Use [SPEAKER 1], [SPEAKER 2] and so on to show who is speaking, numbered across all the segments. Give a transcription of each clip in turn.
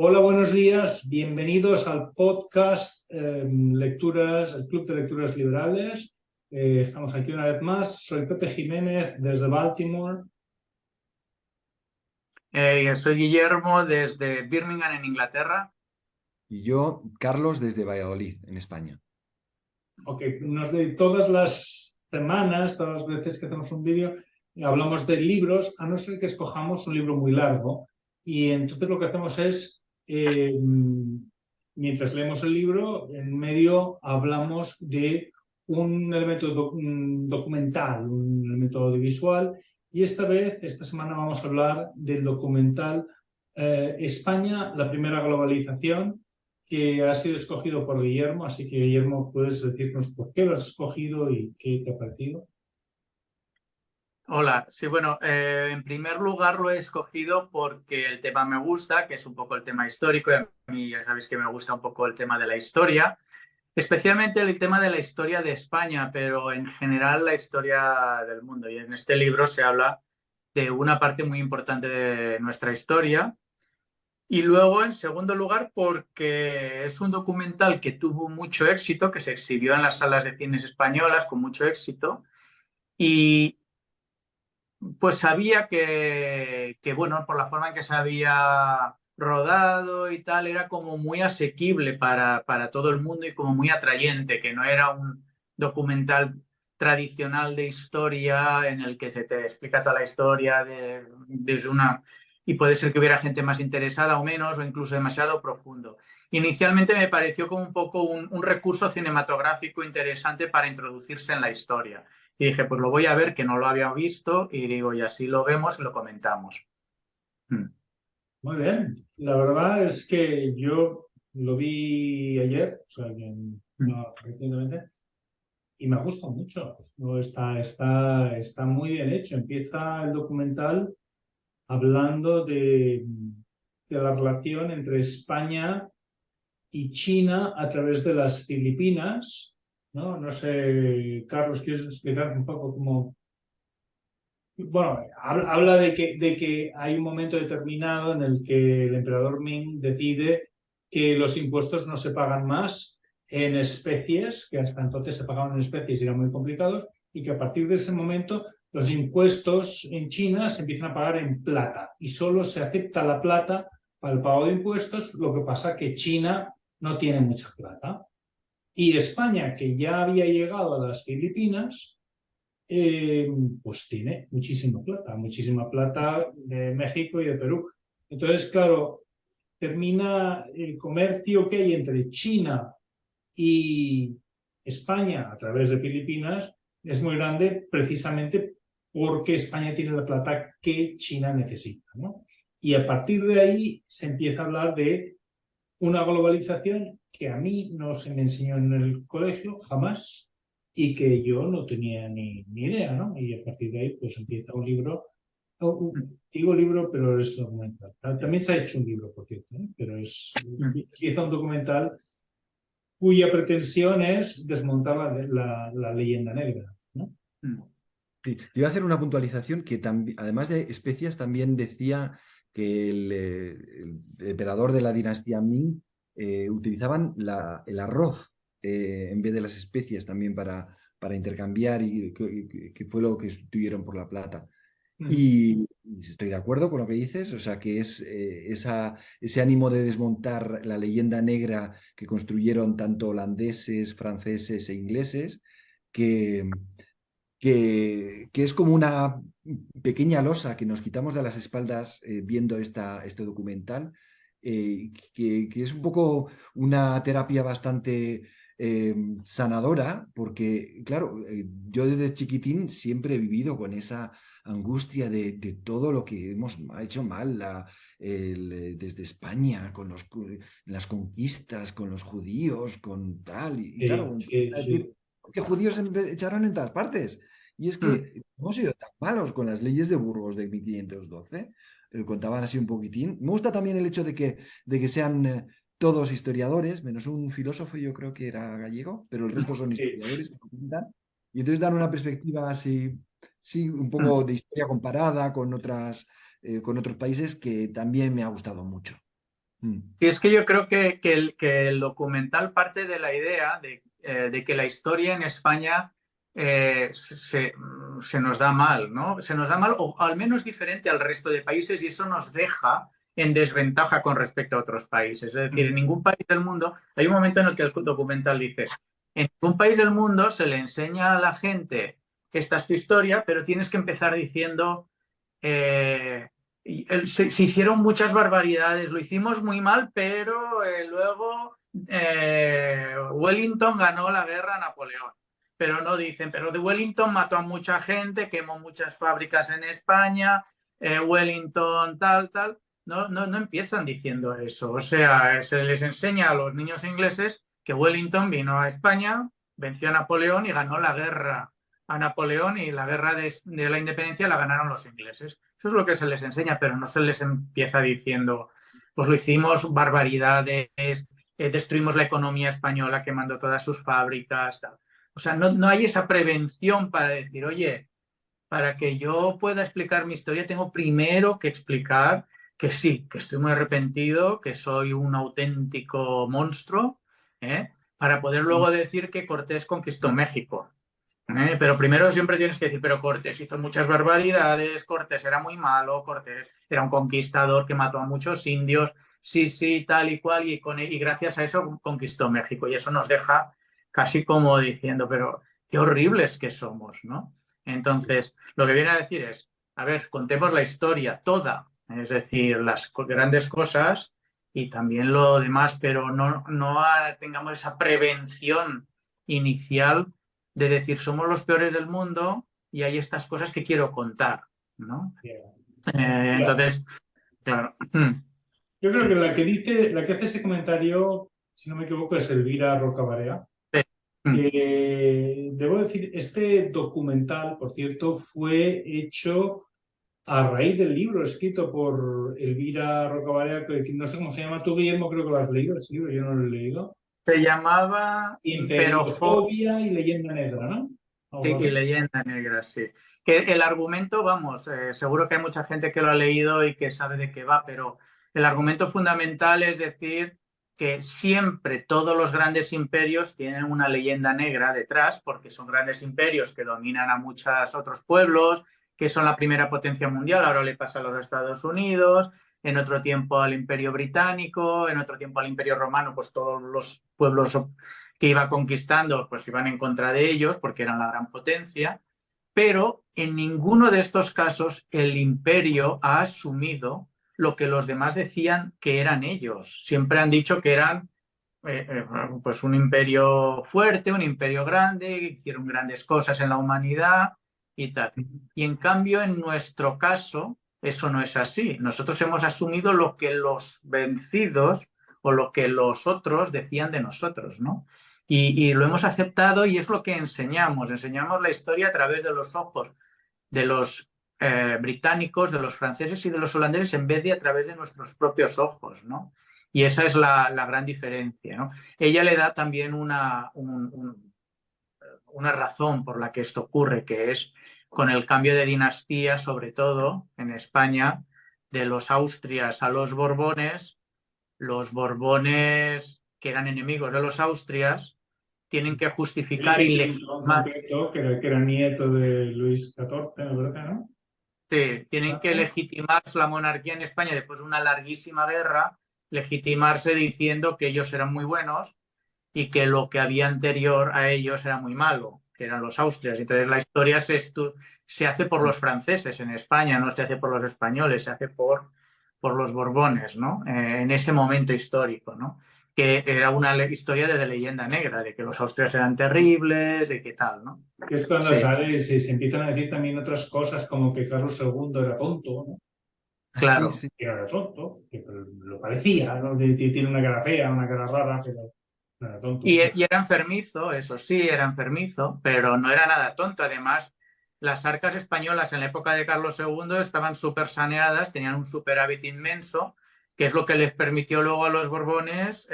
[SPEAKER 1] Hola, buenos días. Bienvenidos al podcast Lecturas, el Club de Lecturas Liberales. Estamos aquí una vez más. Soy Pepe Jiménez desde Baltimore.
[SPEAKER 2] Soy Guillermo desde Birmingham, en Inglaterra.
[SPEAKER 3] Y yo, Carlos, desde Valladolid, en España.
[SPEAKER 1] Ok, todas las semanas, todas las veces que hacemos un vídeo, hablamos de libros, a no ser que escojamos un libro muy largo. Y entonces lo que hacemos es, mientras leemos el libro, en medio hablamos de un elemento documental, un elemento audiovisual. Y esta semana vamos a hablar del documental España, la primera globalización, que ha sido escogido por Guillermo, así que Guillermo, puedes decirnos por qué lo has escogido y qué te ha parecido.
[SPEAKER 2] Hola, sí, bueno, en primer lugar lo he escogido porque el tema me gusta, que es un poco el tema histórico, y a mí ya sabéis que me gusta un poco el tema de la historia, especialmente el tema de la historia de España, pero en general la historia del mundo. Y en este libro se habla de una parte muy importante de nuestra historia. Y luego, en segundo lugar, porque es un documental que tuvo mucho éxito, que se exhibió en las salas de cines españolas con mucho éxito. Y pues sabía bueno, por la forma en que se había rodado y tal, era como muy asequible para todo el mundo y como muy atrayente, que no era un documental tradicional de historia en el que se te explica toda la historia desde una... Y puede ser que hubiera gente más interesada o menos, o incluso demasiado profundo. Inicialmente me pareció como un poco un recurso cinematográfico interesante para introducirse en la historia. Y dije, pues lo voy a ver, que no lo había visto, y digo, y así lo vemos y lo comentamos. Mm.
[SPEAKER 1] Muy bien. La verdad es que yo lo vi ayer, o sea, no, recientemente, y me gusta mucho. No, está muy bien hecho. Empieza el documental hablando de la relación entre España y China a través de las Filipinas, ¿no? No sé, Carlos, ¿quieres explicar un poco cómo? Bueno, habla de que hay un momento determinado en el que el emperador Ming decide que los impuestos no se pagan más en especies, que hasta entonces se pagaban en especies y eran muy complicados, y que a partir de ese momento los impuestos en China se empiezan a pagar en plata y solo se acepta la plata para el pago de impuestos. Lo que pasa que China no tiene mucha plata. Y España, que ya había llegado a las Filipinas, eh, pues tiene muchísima plata de México y de Perú. Entonces, claro, termina el comercio que hay entre China y España a través de Filipinas es muy grande precisamente porque España tiene la plata que China necesita, ¿no? Y a partir de ahí se empieza a hablar de una globalización que a mí no se me enseñó en el colegio jamás y que yo no tenía ni idea, ¿no? Y a partir de ahí pues empieza un libro, digo libro, pero es documental. También se ha hecho un libro, por cierto, ¿eh? Pero empieza un documental cuya pretensión es desmontar la leyenda negra, ¿no?
[SPEAKER 3] Sí, iba a hacer una puntualización que además de especias también decía que el emperador de la dinastía Ming utilizaban el arroz en vez de las especias también para intercambiar y que fue lo que sustituyeron por la plata. Y estoy de acuerdo con lo que dices, o sea que es ese ánimo de desmontar la leyenda negra que construyeron tanto holandeses, franceses e ingleses, que, que es como una pequeña losa que nos quitamos de las espaldas viendo este documental, que es un poco una terapia bastante sanadora, porque, claro, yo desde chiquitín siempre he vivido con esa angustia de todo lo que hemos hecho mal desde España, las conquistas, con los judíos, con tal, y claro,
[SPEAKER 1] Sí, sí,
[SPEAKER 3] a decir,
[SPEAKER 1] sí.
[SPEAKER 3] ¿qué judíos echaron en todas partes? Y es
[SPEAKER 2] Mm.
[SPEAKER 3] que no hemos sido tan malos con las leyes de Burgos de 1512. Contaban así un poquitín. Me gusta también el hecho de que sean todos historiadores, menos un filósofo, yo creo que era gallego, pero el resto son
[SPEAKER 1] Sí.
[SPEAKER 3] historiadores que documentan. Y entonces dan una perspectiva así, sí, un
[SPEAKER 2] Mm.
[SPEAKER 3] poco de historia comparada con otros países que también me ha gustado mucho.
[SPEAKER 2] Y es que yo creo que el documental parte de la idea de que la historia en España se nos da mal, ¿no? Se nos da mal o al menos diferente al resto de países y eso nos deja en desventaja con respecto a otros países. Es decir, en ningún país del mundo, hay un momento en el que el documental dice, en ningún país del mundo se le enseña a la gente esta es tu historia, pero tienes que empezar diciendo... se hicieron muchas barbaridades, lo hicimos muy mal, pero luego Wellington ganó la guerra a Napoleón. Pero no dicen, pero de Wellington mató a mucha gente, quemó muchas fábricas en España, Wellington tal, tal. No empiezan diciendo eso. O sea, se les enseña a los niños ingleses que Wellington vino a España, venció a Napoleón y ganó la guerra a Napoleón y la guerra de la independencia la ganaron los ingleses. Eso es lo que se les enseña, pero no se les empieza diciendo, pues lo hicimos barbaridades, destruimos la economía española quemando todas sus fábricas. Tal. O sea, no hay esa prevención para decir, oye, para que yo pueda explicar mi historia, tengo primero que explicar que sí, que estoy muy arrepentido, que soy un auténtico monstruo, para poder luego decir que Cortés conquistó México. Pero primero siempre tienes que decir, pero Cortés hizo muchas barbaridades, Cortés era muy malo, Cortés era un conquistador que mató a muchos indios, sí, tal y cual, y gracias a eso conquistó México. Y eso nos deja casi como diciendo, pero qué horribles que somos, ¿no? Entonces, lo que viene a decir es, a ver, contemos la historia toda, es decir, las grandes cosas y también lo demás, pero no tengamos esa prevención inicial de decir somos los peores del mundo y hay estas cosas que quiero contar, ¿no? Entonces, claro.
[SPEAKER 1] Yo creo que la que hace ese comentario, si no me equivoco, es Elvira Rocabarea.
[SPEAKER 2] Sí.
[SPEAKER 1] Que debo decir, este documental, por cierto, fue hecho a raíz del libro escrito por Elvira Rocabarea, que no sé cómo se llama. Tú, Guillermo, creo que lo has leído, ese libro, yo no lo he leído.
[SPEAKER 2] Se llamaba
[SPEAKER 1] Imperofobia y Leyenda Negra, ¿no?
[SPEAKER 2] Sí, y Leyenda Negra, sí. Que el argumento, vamos, seguro que hay mucha gente que lo ha leído y que sabe de qué va, pero el argumento fundamental es decir que siempre todos los grandes imperios tienen una leyenda negra detrás, porque son grandes imperios que dominan a muchos otros pueblos, que son la primera potencia mundial, ahora le pasa a los Estados Unidos, en otro tiempo al Imperio Británico, en otro tiempo al Imperio Romano, pues todos los pueblos que iba conquistando, pues iban en contra de ellos porque eran la gran potencia, pero en ninguno de estos casos el imperio ha asumido lo que los demás decían que eran ellos. Siempre han dicho que eran pues un imperio fuerte, un imperio grande, hicieron grandes cosas en la humanidad y tal. Y en cambio, en nuestro caso, eso no es así. Nosotros hemos asumido lo que los vencidos o lo que los otros decían de nosotros, ¿no? Y lo hemos aceptado y es lo que enseñamos. Enseñamos la historia a través de los ojos de los británicos, de los franceses y de los holandeses en vez de a través de nuestros propios ojos, ¿no? Y esa es la gran diferencia, ¿no? Ella le da también una razón por la que esto ocurre, que es con el cambio de dinastía, sobre todo en España, de los Austrias a los Borbones que eran enemigos de los Austrias, tienen que justificar y legitimar.
[SPEAKER 1] Que era nieto de Luis XIV, ¿verdad? ¿No?
[SPEAKER 2] Sí, tienen que legitimar la monarquía en España después de una larguísima guerra, legitimarse diciendo que ellos eran muy buenos y que lo que había anterior a ellos era muy malo, que eran los Austrias. Entonces la historia se hace por los franceses en España, no se hace por los españoles, se hace por los Borbones, ¿no? En ese momento histórico, ¿no? Que era una historia de leyenda negra, de que los austrias eran terribles, de qué tal, ¿no?
[SPEAKER 1] Que es cuando sale y se empiezan a decir también otras cosas como que Carlos II era tonto, ¿no?
[SPEAKER 2] Claro.
[SPEAKER 3] Sí, sí.
[SPEAKER 1] Que era tonto, que lo parecía, ¿no? Tiene una cara fea, una cara rara, pero no era tonto.
[SPEAKER 2] Y era enfermizo, eso sí, era enfermizo, pero no era nada tonto. Además, las arcas españolas en la época de Carlos II estaban súper saneadas, tenían un superávit inmenso, que es lo que les permitió luego a los Borbones,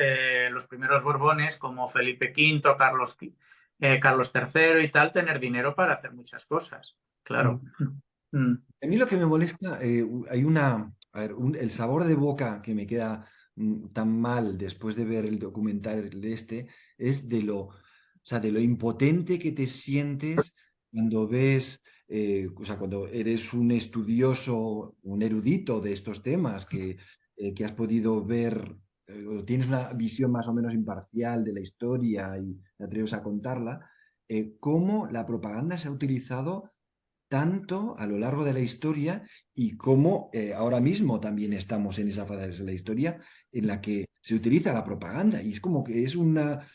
[SPEAKER 2] los primeros Borbones, como Felipe V, Carlos III y tal, tener dinero para hacer muchas cosas. Claro.
[SPEAKER 3] A mí lo que me molesta, hay a ver, el sabor de boca que me queda tan mal después de ver el documental este es o sea, de lo impotente que te sientes cuando ves, o sea, cuando eres un estudioso, un erudito de estos temas que has podido ver, o tienes una visión más o menos imparcial de la historia y te atreves a contarla, cómo la propaganda se ha utilizado tanto a lo largo de la historia y cómo ahora mismo también estamos en esa fase de la historia en la que se utiliza la propaganda y es como que es una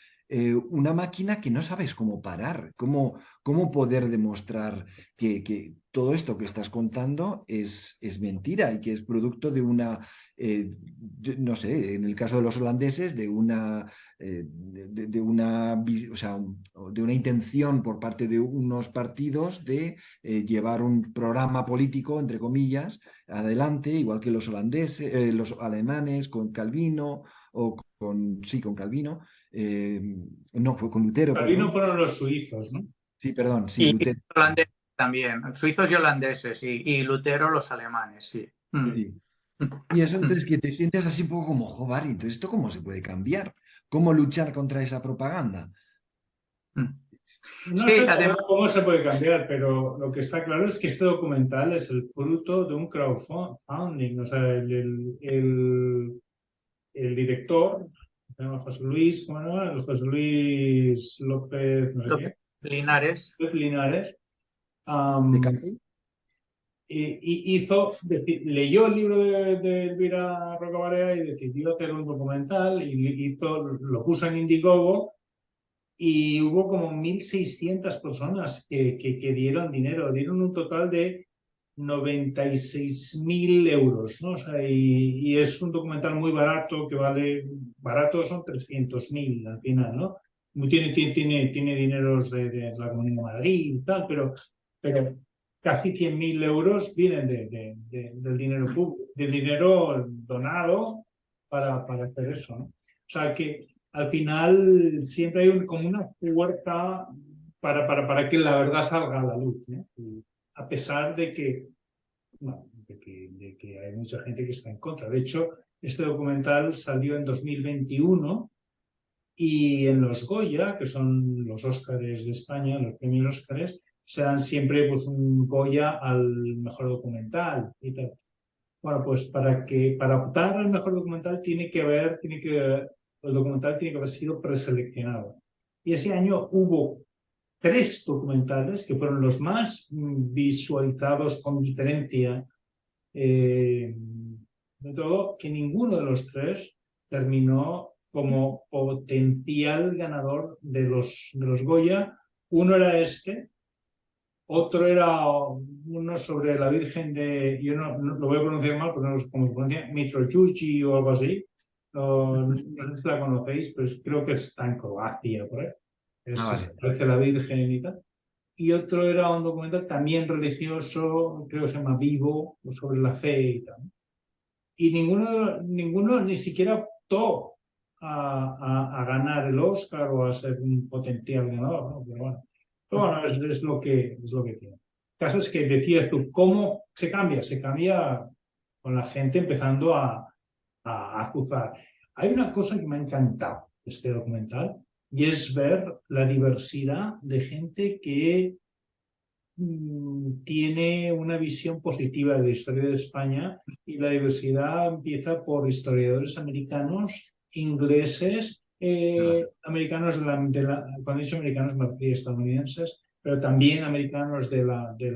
[SPEAKER 3] máquina que no sabes cómo parar, cómo poder demostrar que todo esto que estás contando es mentira y que es producto de no sé, en el caso de los holandeses, o sea, de una intención por parte de unos partidos de llevar un programa político, entre comillas, adelante, igual que los holandeses, los alemanes con Calvino sí, con Calvino, no, fue con Lutero,
[SPEAKER 1] Calvino
[SPEAKER 3] perdón.
[SPEAKER 1] fueron los suizos, ¿no?
[SPEAKER 3] Sí, perdón, sí,
[SPEAKER 2] Y
[SPEAKER 3] Lutero.
[SPEAKER 2] holandeses también, suizos y holandeses, y Lutero los alemanes, sí.
[SPEAKER 3] Sí. Y eso entonces que te sientes así un poco como, joder, entonces ¿esto cómo se puede cambiar? ¿Cómo luchar contra esa propaganda?
[SPEAKER 1] No
[SPEAKER 2] Sí,
[SPEAKER 1] sé
[SPEAKER 2] además,
[SPEAKER 1] cómo se puede cambiar, pero lo que está claro es que este documental es el fruto de un crowdfunding. O sea, el director, se llama José Luis, ¿cómo se llama? El José Luis López, no sé
[SPEAKER 2] López
[SPEAKER 1] qué,
[SPEAKER 2] Linares,
[SPEAKER 1] López Linares,
[SPEAKER 3] ¿De
[SPEAKER 1] am,
[SPEAKER 3] campo?
[SPEAKER 1] leyó el libro de Elvira Rocabarea y decidió hacer un documental y lo puso en Indiegogo. Y hubo como 1.600 personas que dieron dinero, dieron un total de 96.000 euros, ¿no? O sea, y es un documental muy barato que vale, barato son 300.000 al final, ¿no? Tiene dineros de la Comunidad de Madrid y tal, pero casi 100.000 euros vienen del dinero público, del dinero donado para hacer eso, ¿no? O sea que al final siempre hay como una puerta para que la verdad salga a la luz, ¿no? Y a pesar de que, bueno, de que hay mucha gente que está en contra. De hecho, este documental salió en 2021 y en los Goya, que son los Óscares de España, los premios Óscares, se dan siempre pues, un Goya al mejor documental y tal. Bueno, pues para optar al mejor documental el documental tiene que haber sido preseleccionado. Y ese año hubo 3 documentales que fueron los más visualizados con diferencia de todo, que ninguno de los 3 terminó como potencial ganador de los Goya. Uno era este, otro era uno sobre la Virgen yo no lo voy a pronunciar mal, pero no sé cómo se pronuncia, Mitrojuchi o algo así. No sé si la conocéis, pero creo que está en Croacia, por ahí.
[SPEAKER 3] Ah,
[SPEAKER 1] Se
[SPEAKER 3] vale.
[SPEAKER 1] parece a la Virgen y tal. Y otro era un documental también religioso, creo que se llama Vivo, sobre la fe y tal. Y ninguno ni siquiera optó a ganar el Oscar o a ser un potencial ganador, ¿no? Pero bueno, es lo que tiene. El caso es que decías tú, ¿cómo se cambia? Se cambia con la gente empezando a azuzar. Hay una cosa que me ha encantado de este documental y es ver la diversidad de gente que tiene una visión positiva de la historia de España y la diversidad empieza por historiadores americanos, ingleses,
[SPEAKER 3] Ah,
[SPEAKER 1] americanos cuando he dicho americanos me refiero a estadounidenses, pero también americanos de la
[SPEAKER 2] de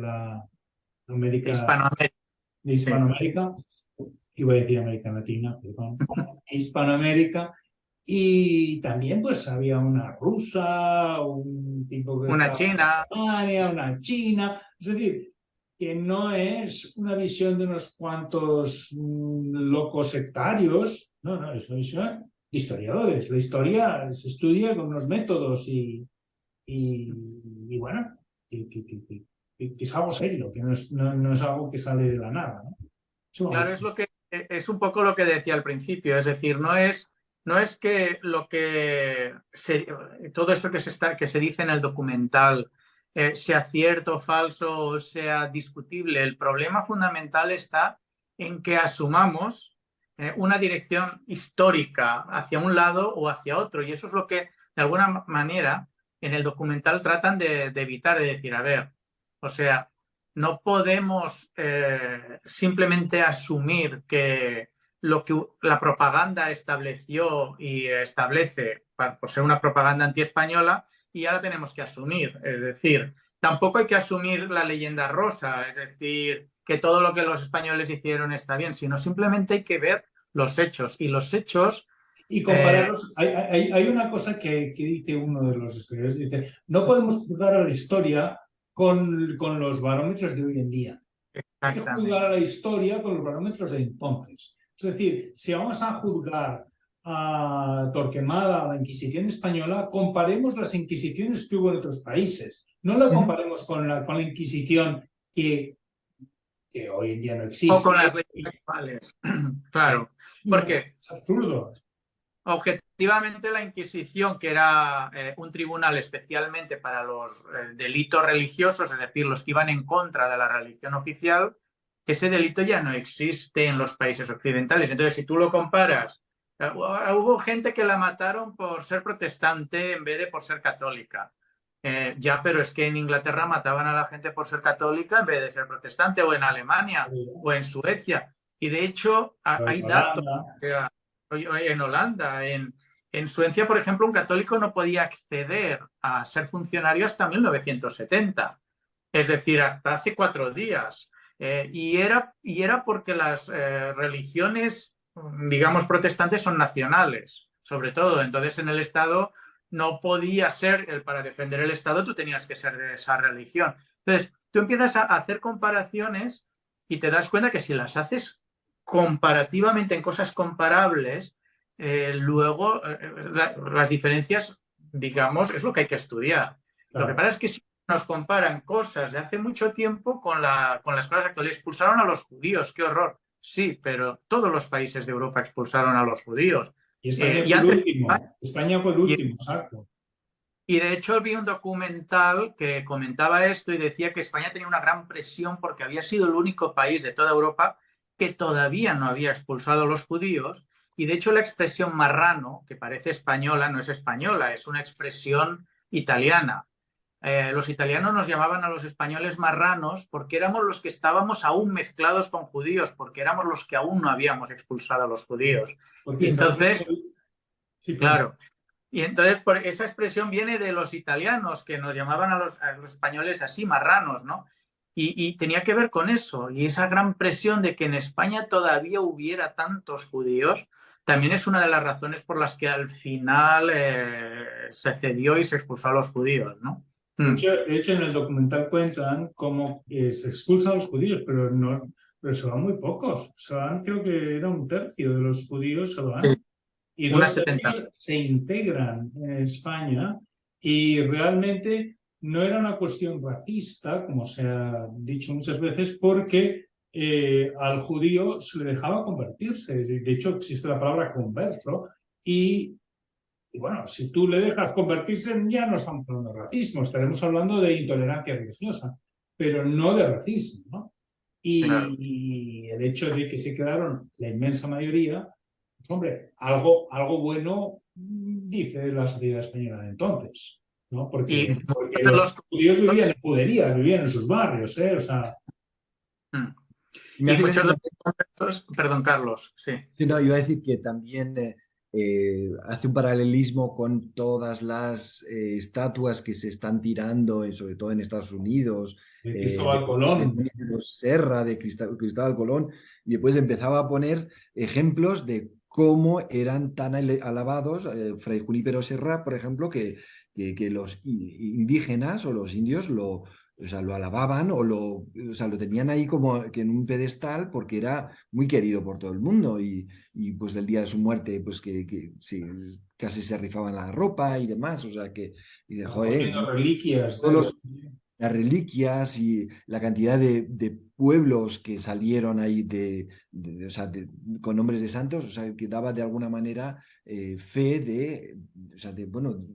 [SPEAKER 1] América,
[SPEAKER 2] Hispanoamérica.
[SPEAKER 1] de
[SPEAKER 2] Sí.
[SPEAKER 1] Hispanoamérica, iba a decir América Latina, perdón, Hispanoamérica, y también pues había una rusa, un tipo que
[SPEAKER 2] Una
[SPEAKER 1] estaba en
[SPEAKER 2] China,
[SPEAKER 1] Alemania, una china, es decir, que no es una visión de unos cuantos locos sectarios, no, es una visión de historiadores. La historia se estudia con unos métodos y bueno, que es algo serio, que no es algo que sale de la nada, ¿no? Eso me
[SPEAKER 2] claro,
[SPEAKER 1] gusta.
[SPEAKER 2] es un poco lo que decía al principio, es decir, no es que todo esto que se dice en el documental sea cierto, falso o sea discutible. El problema fundamental está en que asumamos una dirección histórica hacia un lado o hacia otro. Y eso es lo que, de alguna manera, en el documental tratan de evitar, de decir, a ver, o sea, no podemos simplemente asumir que lo que la propaganda estableció y establece por ser una propaganda antiespañola y ahora tenemos que asumir. Es decir, tampoco hay que asumir la leyenda rosa, es decir, que todo lo que los españoles hicieron está bien, sino simplemente hay que ver los hechos. Y los hechos...
[SPEAKER 1] Y compararlos, hay una cosa que dice uno de los historiadores, dice, no podemos juzgar a la historia con los barómetros de hoy en día. Hay que juzgar a la historia con los barómetros de entonces. Es decir, si vamos a juzgar a Torquemada, a la Inquisición española, comparemos las Inquisiciones que hubo en otros países. No la comparemos con la Inquisición que hoy en día no existe.
[SPEAKER 2] O con las leyes actuales. Claro. Porque
[SPEAKER 1] es absurdo.
[SPEAKER 2] Objetivamente la Inquisición, que era un tribunal especialmente para los delitos religiosos, es decir, los que iban en contra de la religión oficial, ese delito ya no existe en los países occidentales. Entonces, si tú lo comparas, hubo gente que la mataron por ser protestante en vez de por ser católica. Ya, pero es que en Inglaterra mataban a la gente por ser católica en vez de ser protestante, o en Alemania, o en Suecia. Y de hecho, hay datos. En Holanda, en Suecia, por ejemplo, un católico no podía acceder a ser funcionario hasta 1970, es decir, hasta hace 4 días. Y era porque las religiones, digamos, protestantes son nacionales, sobre todo. Entonces, en el Estado no podía ser, para defender el Estado, tú tenías que ser de esa religión. Entonces, tú empiezas a hacer comparaciones y te das cuenta que si las haces comparativamente en cosas comparables, luego las diferencias, digamos, es lo que hay que estudiar. Claro. Lo que pasa es que si nos comparan cosas de hace mucho tiempo con las cosas actuales, expulsaron a los judíos, qué horror. Sí, pero todos los países de Europa expulsaron a los judíos.
[SPEAKER 1] Y España fue el último. España fue el último, exacto.
[SPEAKER 2] Y de hecho vi un documental que comentaba esto y decía que España tenía una gran presión porque había sido el único país de toda Europa que todavía no había expulsado a los judíos. Y de hecho la expresión marrano, que parece española, no es española, es una expresión italiana. Los italianos nos llamaban a los españoles marranos porque éramos los que estábamos aún mezclados con judíos, porque éramos los que aún no habíamos expulsado a los judíos.
[SPEAKER 1] Porque
[SPEAKER 2] entonces,
[SPEAKER 1] sí,
[SPEAKER 2] claro. Y entonces esa expresión viene de los italianos, que nos llamaban a los españoles así, marranos, ¿no? Y tenía que ver con eso. Y esa gran presión de que en España todavía hubiera tantos judíos, también es una de las razones por las que al final se cedió y se expulsó a los judíos, ¿no?
[SPEAKER 1] De hecho, en el documental cuentan cómo se expulsan a los judíos, pero se van muy pocos. Se van, creo que era 1/3 de los judíos se van. Sí. Y 2/3 se integran en España y realmente no era una cuestión racista, como se ha dicho muchas veces, porque al judío se le dejaba convertirse. De hecho, existe la palabra converso y bueno, si tú le dejas convertirse, ya no estamos hablando de racismo, estaremos hablando de intolerancia religiosa, pero no de racismo, ¿no? Y el hecho de que se quedaron la inmensa mayoría, pues hombre, algo bueno dice la sociedad española de entonces, ¿no? Porque los judíos vivían en juderías, vivían en sus barrios, ¿eh? O sea...
[SPEAKER 2] Y muchos de los conversos... Perdón, Carlos, sí.
[SPEAKER 3] Sí, no, iba a decir que también hace un paralelismo con todas las estatuas que se están tirando, sobre todo en Estados Unidos.
[SPEAKER 1] De Cristóbal Colón.
[SPEAKER 3] De Serra, de Cristóbal Colón. Y después empezaba a poner ejemplos de cómo eran tan alabados Fray Junípero Serra, por ejemplo, que los indígenas o los indios lo alababan o sea, lo tenían ahí como que en un pedestal porque era muy querido por todo el mundo y pues el día de su muerte pues que sí, casi se rifaban la ropa y demás, o sea que
[SPEAKER 1] reliquias,
[SPEAKER 3] las reliquias y la cantidad de pueblos que salieron ahí o sea, con nombres de santos, o sea, que daba de alguna manera fe o sea, bueno,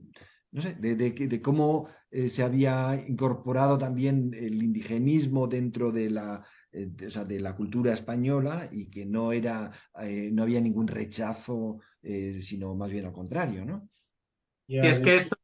[SPEAKER 3] no sé, de cómo se había incorporado también el indigenismo dentro de o sea, de la cultura española y que no era, no había ningún rechazo, sino más bien al contrario, ¿no?
[SPEAKER 2] Y es que esto,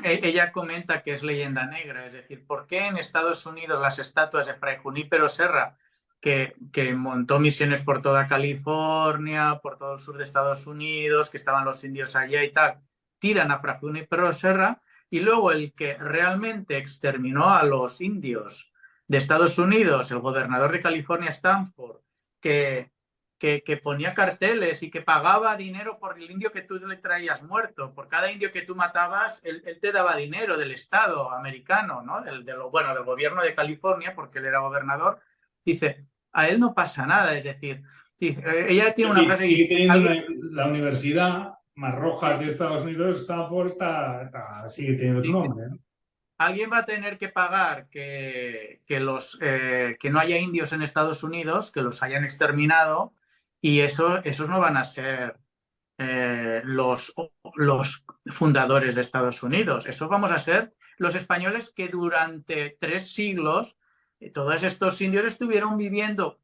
[SPEAKER 2] ella comenta que es leyenda negra, es decir, ¿por qué en Estados Unidos las estatuas de Fray Junípero Serra, que montó misiones por toda California, por todo el sur de Estados Unidos, que estaban los indios allá y tal, tiran a Fray Junípero Serra, y luego el que realmente exterminó a los indios de Estados Unidos, el gobernador de California, Stanford, que ponía carteles y que pagaba dinero por el indio que tú le traías muerto? Por cada indio que tú matabas, él te daba dinero del Estado americano, ¿no? Bueno, del gobierno de California, porque él era gobernador. Dice, a él no pasa nada, es decir, dice, ella tiene una frase...
[SPEAKER 1] Sigue teniendo la universidad más roja de Estados Unidos, Stanford, sigue teniendo tu nombre, ¿no?
[SPEAKER 2] Alguien va a tener que pagar que no haya indios en Estados Unidos, que los hayan exterminado, y esos no van a ser los fundadores de Estados Unidos. Esos vamos a ser los españoles que durante 3 siglos todos estos indios estuvieron viviendo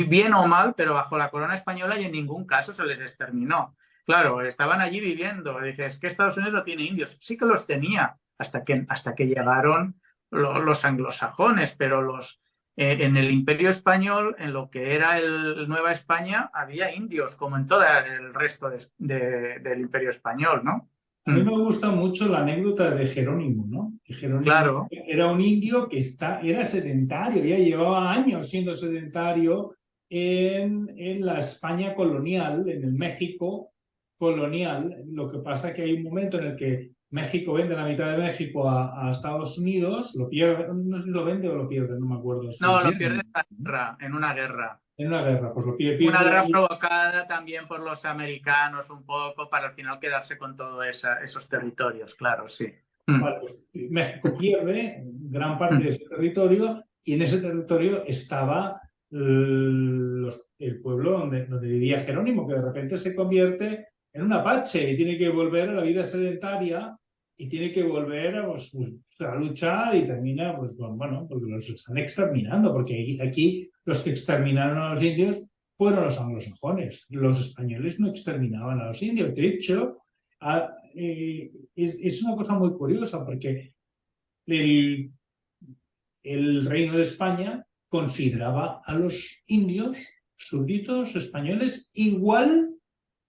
[SPEAKER 2] bien o mal, pero bajo la corona española, y en ningún caso se les exterminó. Claro, estaban allí viviendo. Dices, que Estados Unidos no tiene indios. Sí que los tenía, hasta que llegaron los anglosajones, pero en el Imperio Español, en lo que era el Nueva España, había indios, como en todo el resto del Imperio Español, ¿no?
[SPEAKER 1] A mí me gusta mucho la anécdota de Jerónimo, ¿no? Que Jerónimo
[SPEAKER 2] Claro.
[SPEAKER 1] era un indio que era sedentario, ya llevaba años siendo sedentario en la España colonial, en el México colonial. Lo que pasa es que hay un momento en el que México vende la mitad de México a Estados Unidos, lo pierde, no sé si lo vende o lo pierde, no me acuerdo.
[SPEAKER 2] No, lo pierde en una guerra.
[SPEAKER 1] En una guerra, pues lo pierde.
[SPEAKER 2] Una guerra provocada también por los americanos un poco, para al final quedarse con todos esos territorios, claro, sí.
[SPEAKER 1] Vale, pues México pierde gran parte de ese territorio, y en ese territorio estaba el pueblo donde vivía Jerónimo, que de repente se convierte en un apache y tiene que volver a la vida sedentaria y tiene que volver a luchar, y termina, pues bueno, porque los están exterminando, porque aquí los que exterminaron a los indios fueron los anglosajones. Los españoles no exterminaban a los indios. De hecho, es una cosa muy curiosa, porque el Reino de España consideraba a los indios súbditos españoles igual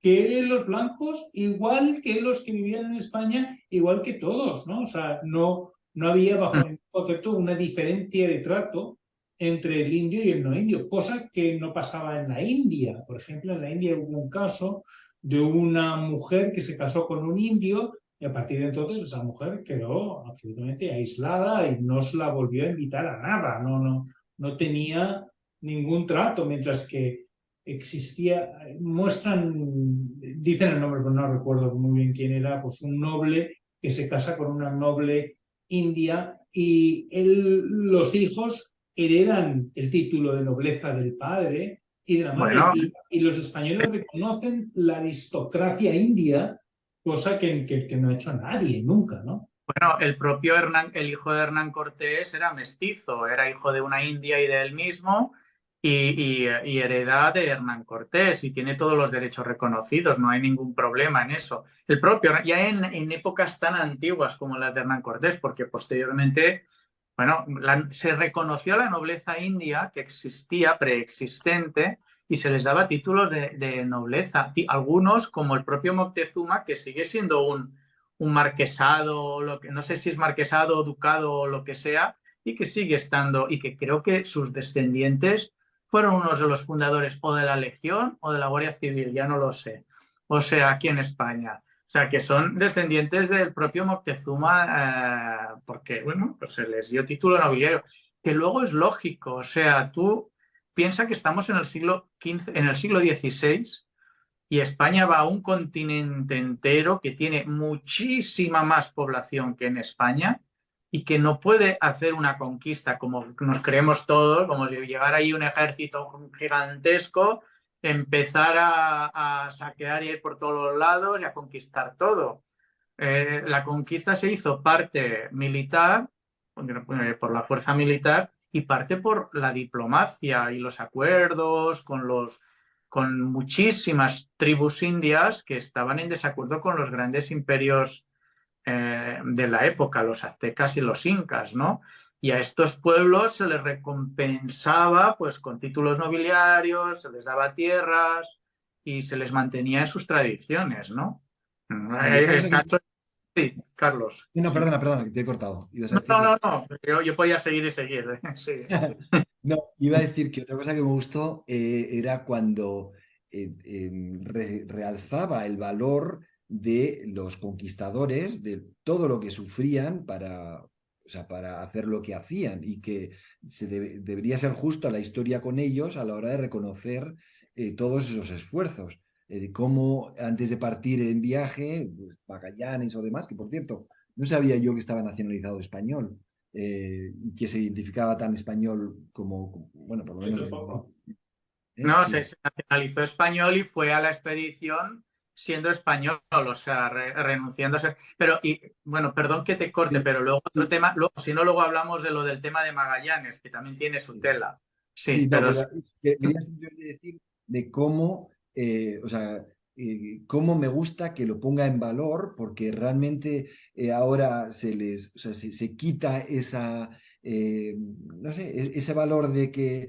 [SPEAKER 1] que los blancos, igual que los que vivían en España, igual que todos, ¿no? O sea, no había bajo ningún concepto una diferencia de trato entre el indio y el no indio, cosa que no pasaba en la India. Por ejemplo, en la India hubo un caso de una mujer que se casó con un indio, y a partir de entonces esa mujer quedó absolutamente aislada y no se la volvió a invitar a nada, no tenía ningún trato, mientras que existía, dicen el nombre, pero no recuerdo muy bien quién era, pues un noble que se casa con una noble india, y los hijos heredan el título de nobleza del padre y de la madre.
[SPEAKER 2] Bueno,
[SPEAKER 1] y los españoles reconocen la aristocracia india, cosa que no ha hecho nadie nunca, ¿no?
[SPEAKER 2] Bueno, el hijo de Hernán Cortés era mestizo, era hijo de una india y de él mismo, y heredad de Hernán Cortés, y tiene todos los derechos reconocidos, no hay ningún problema en eso. El propio, ya en épocas tan antiguas como las de Hernán Cortés, porque posteriormente, bueno, se reconoció la nobleza india que existía, preexistente, y se les daba títulos de nobleza. Algunos, como el propio Moctezuma, que sigue siendo un marquesado, no sé si es marquesado o ducado o lo que sea, y que sigue estando, y que creo que sus descendientes fueron unos de los fundadores o de la Legión o de la Guardia Civil, ya no lo sé. O sea, aquí en España. O sea, que son descendientes del propio Moctezuma, porque, bueno, pues se les dio título nobiliario, que luego es lógico. O sea, tú piensas que estamos en el siglo XV, en el siglo XVI, y España va a un continente entero que tiene muchísima más población que en España, y que no puede hacer una conquista como nos creemos todos, como si llegar ahí un ejército gigantesco, empezar a saquear y ir por todos los lados y a conquistar todo. La conquista se hizo parte militar, por la fuerza militar, y parte por la diplomacia y los acuerdos con muchísimas tribus indias que estaban en desacuerdo con los grandes imperios de la época, los aztecas y los incas, ¿no? Y a estos pueblos se les recompensaba pues con títulos nobiliarios, se les daba tierras y se les mantenía en sus tradiciones, ¿no?
[SPEAKER 3] Sí, otra cosa
[SPEAKER 2] El caso, sí, Carlos.
[SPEAKER 3] No,
[SPEAKER 2] Sí.
[SPEAKER 3] perdona, que te he cortado. Ibas a
[SPEAKER 2] No, no,
[SPEAKER 3] decir...
[SPEAKER 2] no, no. Yo podía seguir y seguir. Sí.
[SPEAKER 3] No, iba a decir que otra cosa que me gustó era cuando realzaba el valor de los conquistadores, de todo lo que sufrían para, o sea, para hacer lo que hacían y que debería ser justa la historia con ellos a la hora de reconocer todos esos esfuerzos. De cómo antes de partir en viaje, pues, Magallanes o demás, que por cierto, no sabía yo que estaba nacionalizado español y que se identificaba tan español bueno, por lo
[SPEAKER 1] Yo
[SPEAKER 3] menos
[SPEAKER 1] tampoco.
[SPEAKER 2] No,
[SPEAKER 3] Sí.
[SPEAKER 2] se nacionalizó español y fue a la expedición siendo español, o sea, renunciando a ser... Pero, y, bueno, perdón que te corte,
[SPEAKER 3] Sí,
[SPEAKER 2] pero luego otro
[SPEAKER 3] sí,
[SPEAKER 2] tema, luego, si no, luego hablamos de lo del tema de Magallanes, que también tiene su
[SPEAKER 3] sí.
[SPEAKER 2] tela.
[SPEAKER 3] Sí,
[SPEAKER 2] Sí,
[SPEAKER 3] no,
[SPEAKER 2] pero
[SPEAKER 3] pero es que quería simplemente decir de cómo, o sea, cómo me gusta que lo ponga en valor, porque realmente ahora o sea, se quita no sé, ese valor de que,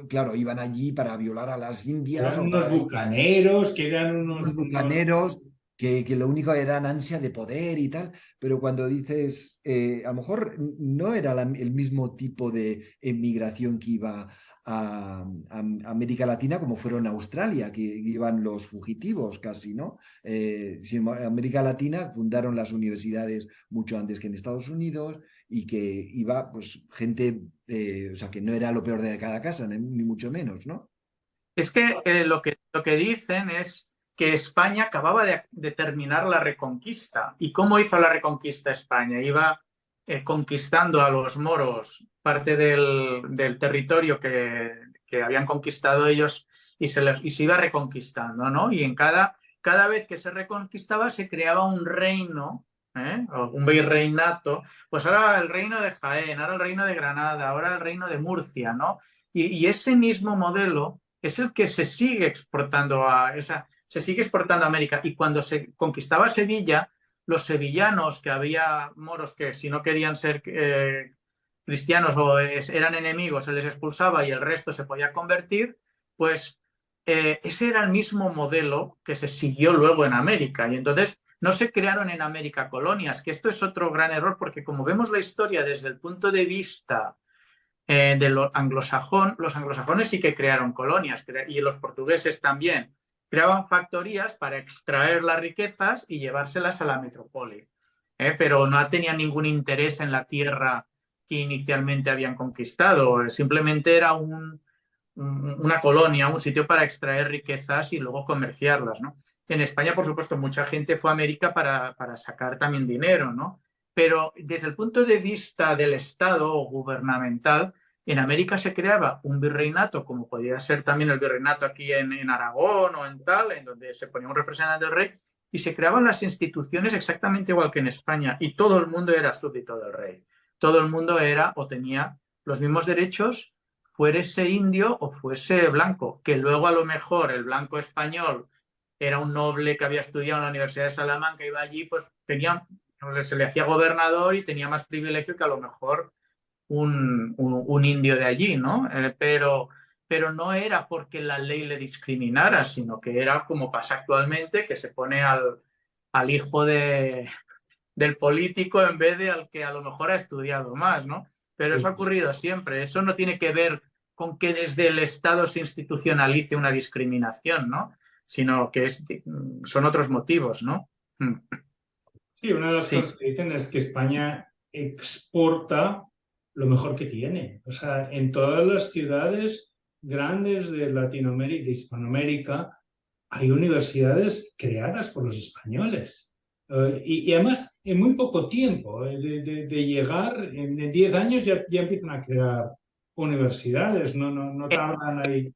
[SPEAKER 3] claro, iban allí para violar a las indias
[SPEAKER 1] Eran
[SPEAKER 3] o
[SPEAKER 1] unos
[SPEAKER 3] para ir
[SPEAKER 1] bucaneros, que eran
[SPEAKER 3] unos bucaneros que lo único eran ansia de poder y tal, pero cuando dices, a lo mejor no era el mismo tipo de emigración que iba a América Latina como fueron a Australia, que iban los fugitivos casi, ¿no? Si en América Latina fundaron las universidades mucho antes que en Estados Unidos y que iba pues gente, o sea, que no era lo peor de cada casa, ni mucho menos, ¿no?
[SPEAKER 2] es que lo que dicen es que España acababa de terminar la reconquista. ¿Y cómo hizo la reconquista España? Iba conquistando a los moros parte del territorio que habían conquistado ellos y se iba reconquistando, ¿no? Y en cada vez que se reconquistaba se creaba un reino, o un virreinato, pues ahora el reino de Jaén, ahora el reino de Granada, ahora el reino de Murcia, ¿no? Y ese mismo modelo es el que se sigue exportando o sea, se sigue exportando a América. Y cuando se conquistaba Sevilla, los sevillanos, que había moros que si no querían ser cristianos o eran enemigos, se les expulsaba y el resto se podía convertir, pues ese era el mismo modelo que se siguió luego en América. Y entonces no se crearon en América colonias, que esto es otro gran error, porque como vemos la historia desde el punto de vista de los anglosajones sí que crearon colonias y los portugueses también. Creaban factorías para extraer las riquezas y llevárselas a la metrópoli, pero no tenían ningún interés en la tierra que inicialmente habían conquistado. Simplemente era una colonia, un sitio para extraer riquezas y luego comerciarlas, ¿no? En España, por supuesto, mucha gente fue a América para sacar también dinero, ¿no? Pero desde el punto de vista del Estado o gubernamental, en América se creaba un virreinato, como podía ser también el virreinato aquí en Aragón o en tal, en donde se ponía un representante del rey, y se creaban las instituciones exactamente igual que en España, y todo el mundo era súbdito del rey. Todo el mundo era o tenía los mismos derechos, fuese indio o fuese blanco, que luego a lo mejor el blanco español era un noble que había estudiado en la Universidad de Salamanca, iba allí, pues se le hacía gobernador y tenía más privilegio que a lo mejor un indio de allí, ¿no? Pero no era porque la ley le discriminara, sino que era como pasa actualmente, que se pone al hijo del político en vez de al que a lo mejor ha estudiado más, ¿no? Pero eso ha ocurrido siempre. Eso no tiene que ver con que desde el Estado se institucionalice una discriminación, ¿no? Sino que son otros motivos, ¿no?
[SPEAKER 1] Sí, una de las
[SPEAKER 2] Sí.
[SPEAKER 1] cosas que dicen es que España exporta lo mejor que tiene. O sea, en todas las ciudades grandes de Latinoamérica y Hispanoamérica hay universidades creadas por los españoles. Y además, en muy poco tiempo, de llegar, en 10 años ya empiezan a crear universidades, no tardan ahí.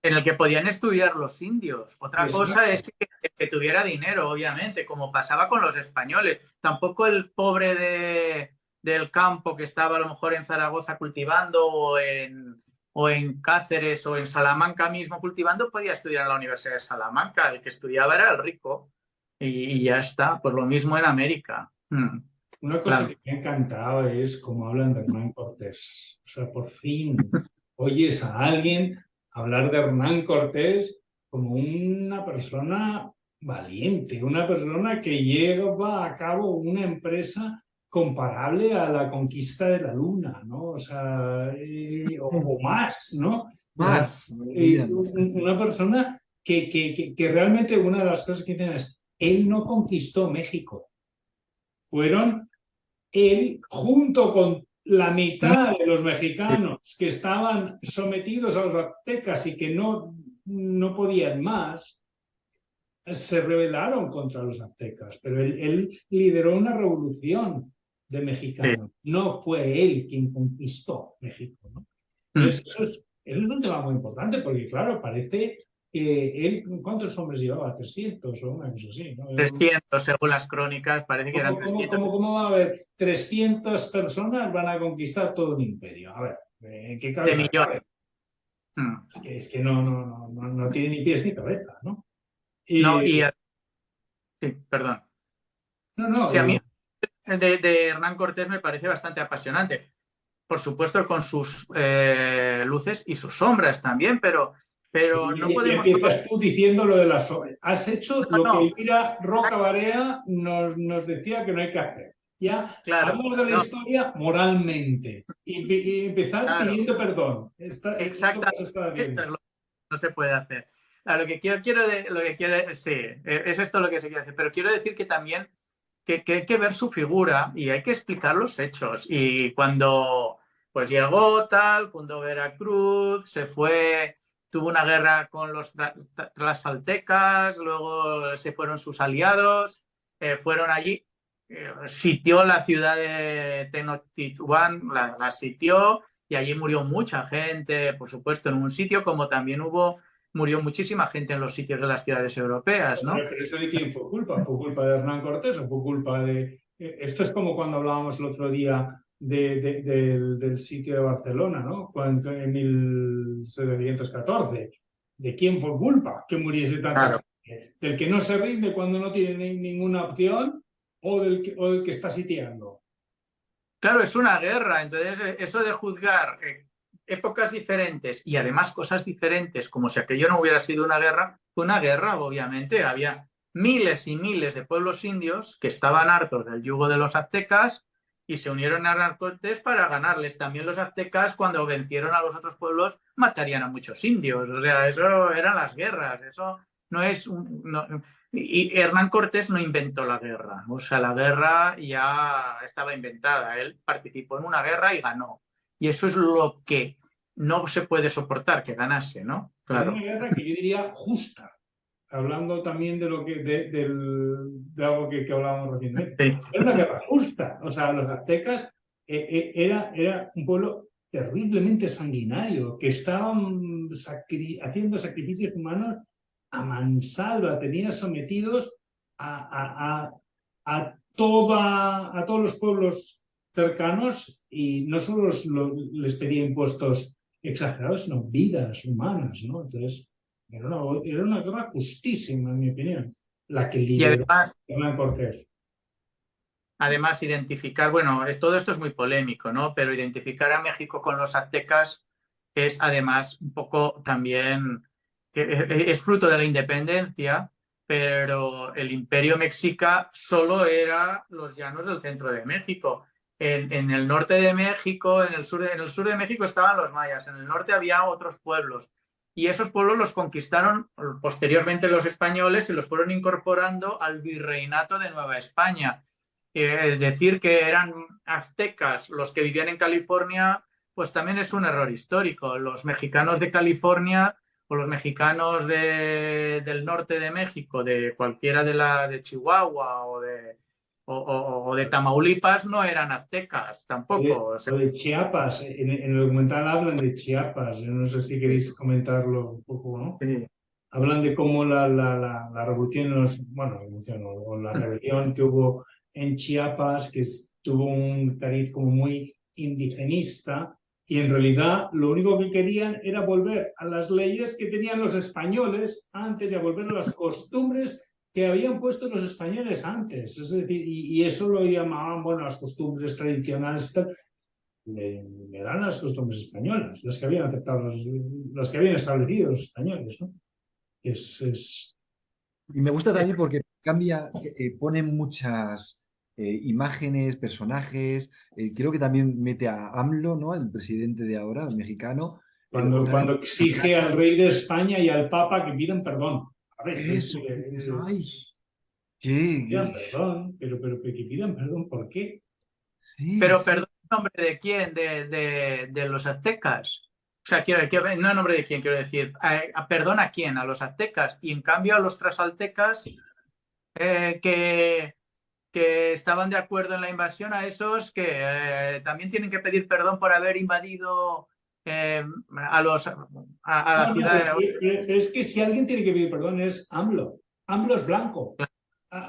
[SPEAKER 2] En el que podían estudiar los indios. Otra cosa es
[SPEAKER 1] Exacto.
[SPEAKER 2] que tuviera dinero, obviamente, como pasaba con los españoles. Tampoco el pobre del campo que estaba a lo mejor en Zaragoza cultivando o en Cáceres o en Salamanca mismo cultivando, podía estudiar en la Universidad de Salamanca. El que estudiaba era el rico y ya está. Pues lo mismo en América.
[SPEAKER 1] Una cosa
[SPEAKER 2] Claro.
[SPEAKER 1] que me ha encantado es cómo hablan de Hernán Cortés. O sea, por fin oyes a alguien hablar de Hernán Cortés como una persona valiente, una persona que lleva a cabo una empresa comparable a la conquista de la luna, ¿no? O sea, o más, ¿no? O sea,
[SPEAKER 3] Más. Olvídate.
[SPEAKER 1] una persona que realmente una de las cosas que tiene es, él no conquistó México. Fueron él, junto con la mitad de los mexicanos que estaban sometidos a los aztecas y que no podían más, se rebelaron contra los aztecas, pero él lideró una revolución de mexicanos. No fue él quien conquistó México, ¿no? Entonces, eso es un tema muy importante, porque claro, parece que él, ¿cuántos hombres llevaba? 300 o una cosa así, ¿no?
[SPEAKER 2] 300, según las crónicas, parece que eran 300.
[SPEAKER 1] ¿Cómo va a haber 300 personas van a conquistar todo un imperio? A ver, ¿en qué
[SPEAKER 2] De
[SPEAKER 1] cabeza
[SPEAKER 2] millones.
[SPEAKER 1] cabe? Es que no tiene ni pies ni cabeza, ¿no?
[SPEAKER 2] No, sí, perdón.
[SPEAKER 1] No,
[SPEAKER 2] Sí, a mí de Hernán Cortés me parece bastante apasionante. Por supuesto, con sus luces y sus sombras también, pero no podemos...
[SPEAKER 1] empiezas tú diciendo lo de las sombras. Has hecho lo que
[SPEAKER 2] No,
[SPEAKER 1] Elvira Roca Barea nos decía que no hay que hacer. Ya
[SPEAKER 2] claro,
[SPEAKER 1] hablar de la historia moralmente y empezar
[SPEAKER 2] claro,
[SPEAKER 1] pidiendo perdón.
[SPEAKER 2] exactamente. Esto es lo que no se puede hacer. Lo que quiero, sí, es esto lo que se quiere hacer, pero quiero decir que también que hay que ver su figura y hay que explicar los hechos. Y cuando pues llegó tal, fundó Veracruz, se fue, tuvo una guerra con los tlaxcaltecas, luego se fueron sus aliados, fueron allí, sitió la ciudad de Tenochtitlan, la sitió y allí murió mucha gente, por supuesto, en un sitio como también murió muchísima gente en los sitios de las ciudades europeas, ¿no?
[SPEAKER 1] Pero ¿eso de quién fue culpa? ¿Fue culpa de Hernán Cortés o fue culpa de...? Esto es como cuando hablábamos el otro día del sitio de Barcelona, ¿no? Cuando, en 1714. ¿De quién fue culpa que muriese tanta gente? ¿Del que no se rinde cuando no tiene ninguna opción o del que está sitiando?
[SPEAKER 2] Claro, es una guerra, entonces eso de juzgar épocas diferentes y además cosas diferentes, como si aquello no hubiera sido una guerra, fue una guerra, obviamente. Había miles y miles de pueblos indios que estaban hartos del yugo de los aztecas y se unieron a Hernán Cortés para ganarles. También los aztecas, cuando vencieron a los otros pueblos, matarían a muchos indios. O sea, eso eran las guerras, eso no es y Hernán Cortés no inventó la guerra, o sea, la guerra ya estaba inventada, él participó en una guerra y ganó. Y eso es lo que no se puede soportar, que ganase, ¿no? Claro.
[SPEAKER 1] Una guerra que yo diría justa, hablando también de lo de algo que hablábamos recientemente.
[SPEAKER 2] Sí.
[SPEAKER 1] Era una guerra justa, o sea, los aztecas era un pueblo terriblemente sanguinario, que estaban haciendo sacrificios humanos a mansalva, tenía sometidos a todos los pueblos cercanos y no solo les pedía impuestos exagerados, sino vidas humanas, ¿no? Entonces, era una guerra justísima, en mi opinión, la que lideró Hernán Cortés.
[SPEAKER 2] Además, identificar, bueno, todo esto es muy polémico, ¿no? Pero identificar a México con los aztecas es además un poco también, es fruto de la independencia, pero el imperio mexica solo era los llanos del centro de México. En el norte de México, en el sur de México estaban los mayas, en el norte había otros pueblos y esos pueblos los conquistaron posteriormente los españoles y los fueron incorporando al virreinato de Nueva España. Decir que eran aztecas los que vivían en California, pues también es un error histórico. Los mexicanos de California o los mexicanos del norte de México, de cualquiera de Chihuahua o de Tamaulipas, no eran aztecas tampoco.
[SPEAKER 1] O de Chiapas, en el documental hablan de Chiapas, yo no sé si queréis comentarlo un poco, ¿no?
[SPEAKER 2] Sí.
[SPEAKER 1] Hablan de cómo la revolución, bueno, o la rebelión que hubo en Chiapas, que tuvo un cariz como muy indigenista, y en realidad lo único que querían era volver a las leyes que tenían los españoles antes y a volver a las costumbres que habían puesto los españoles antes. Es decir, y eso lo llamaban, bueno, las costumbres tradicionales. Le dan las costumbres españolas, las que habían aceptado, las que habían establecido los españoles, ¿no?
[SPEAKER 3] Y me gusta también porque cambia, pone muchas imágenes, personajes. Creo que también mete a AMLO, ¿no? El presidente de ahora, el mexicano.
[SPEAKER 1] Cuando exige al rey de España y al Papa que pidan perdón. A ver,
[SPEAKER 3] eso, ay,
[SPEAKER 1] pidan perdón, pero que pidan perdón, ¿por qué?
[SPEAKER 3] Sí,
[SPEAKER 2] Pero
[SPEAKER 3] sí.
[SPEAKER 2] perdón, ¿en nombre de quién? ¿De los aztecas? O sea, no en nombre de quién, quiero decir. ¿Perdón a quién? A los aztecas. Y en cambio a los trasaltecas que estaban de acuerdo en la invasión, a esos que también tienen que pedir perdón por haber invadido a la
[SPEAKER 1] No,
[SPEAKER 2] ciudad.
[SPEAKER 1] pero es que si alguien tiene que pedir perdón es AMLO. AMLO es blanco.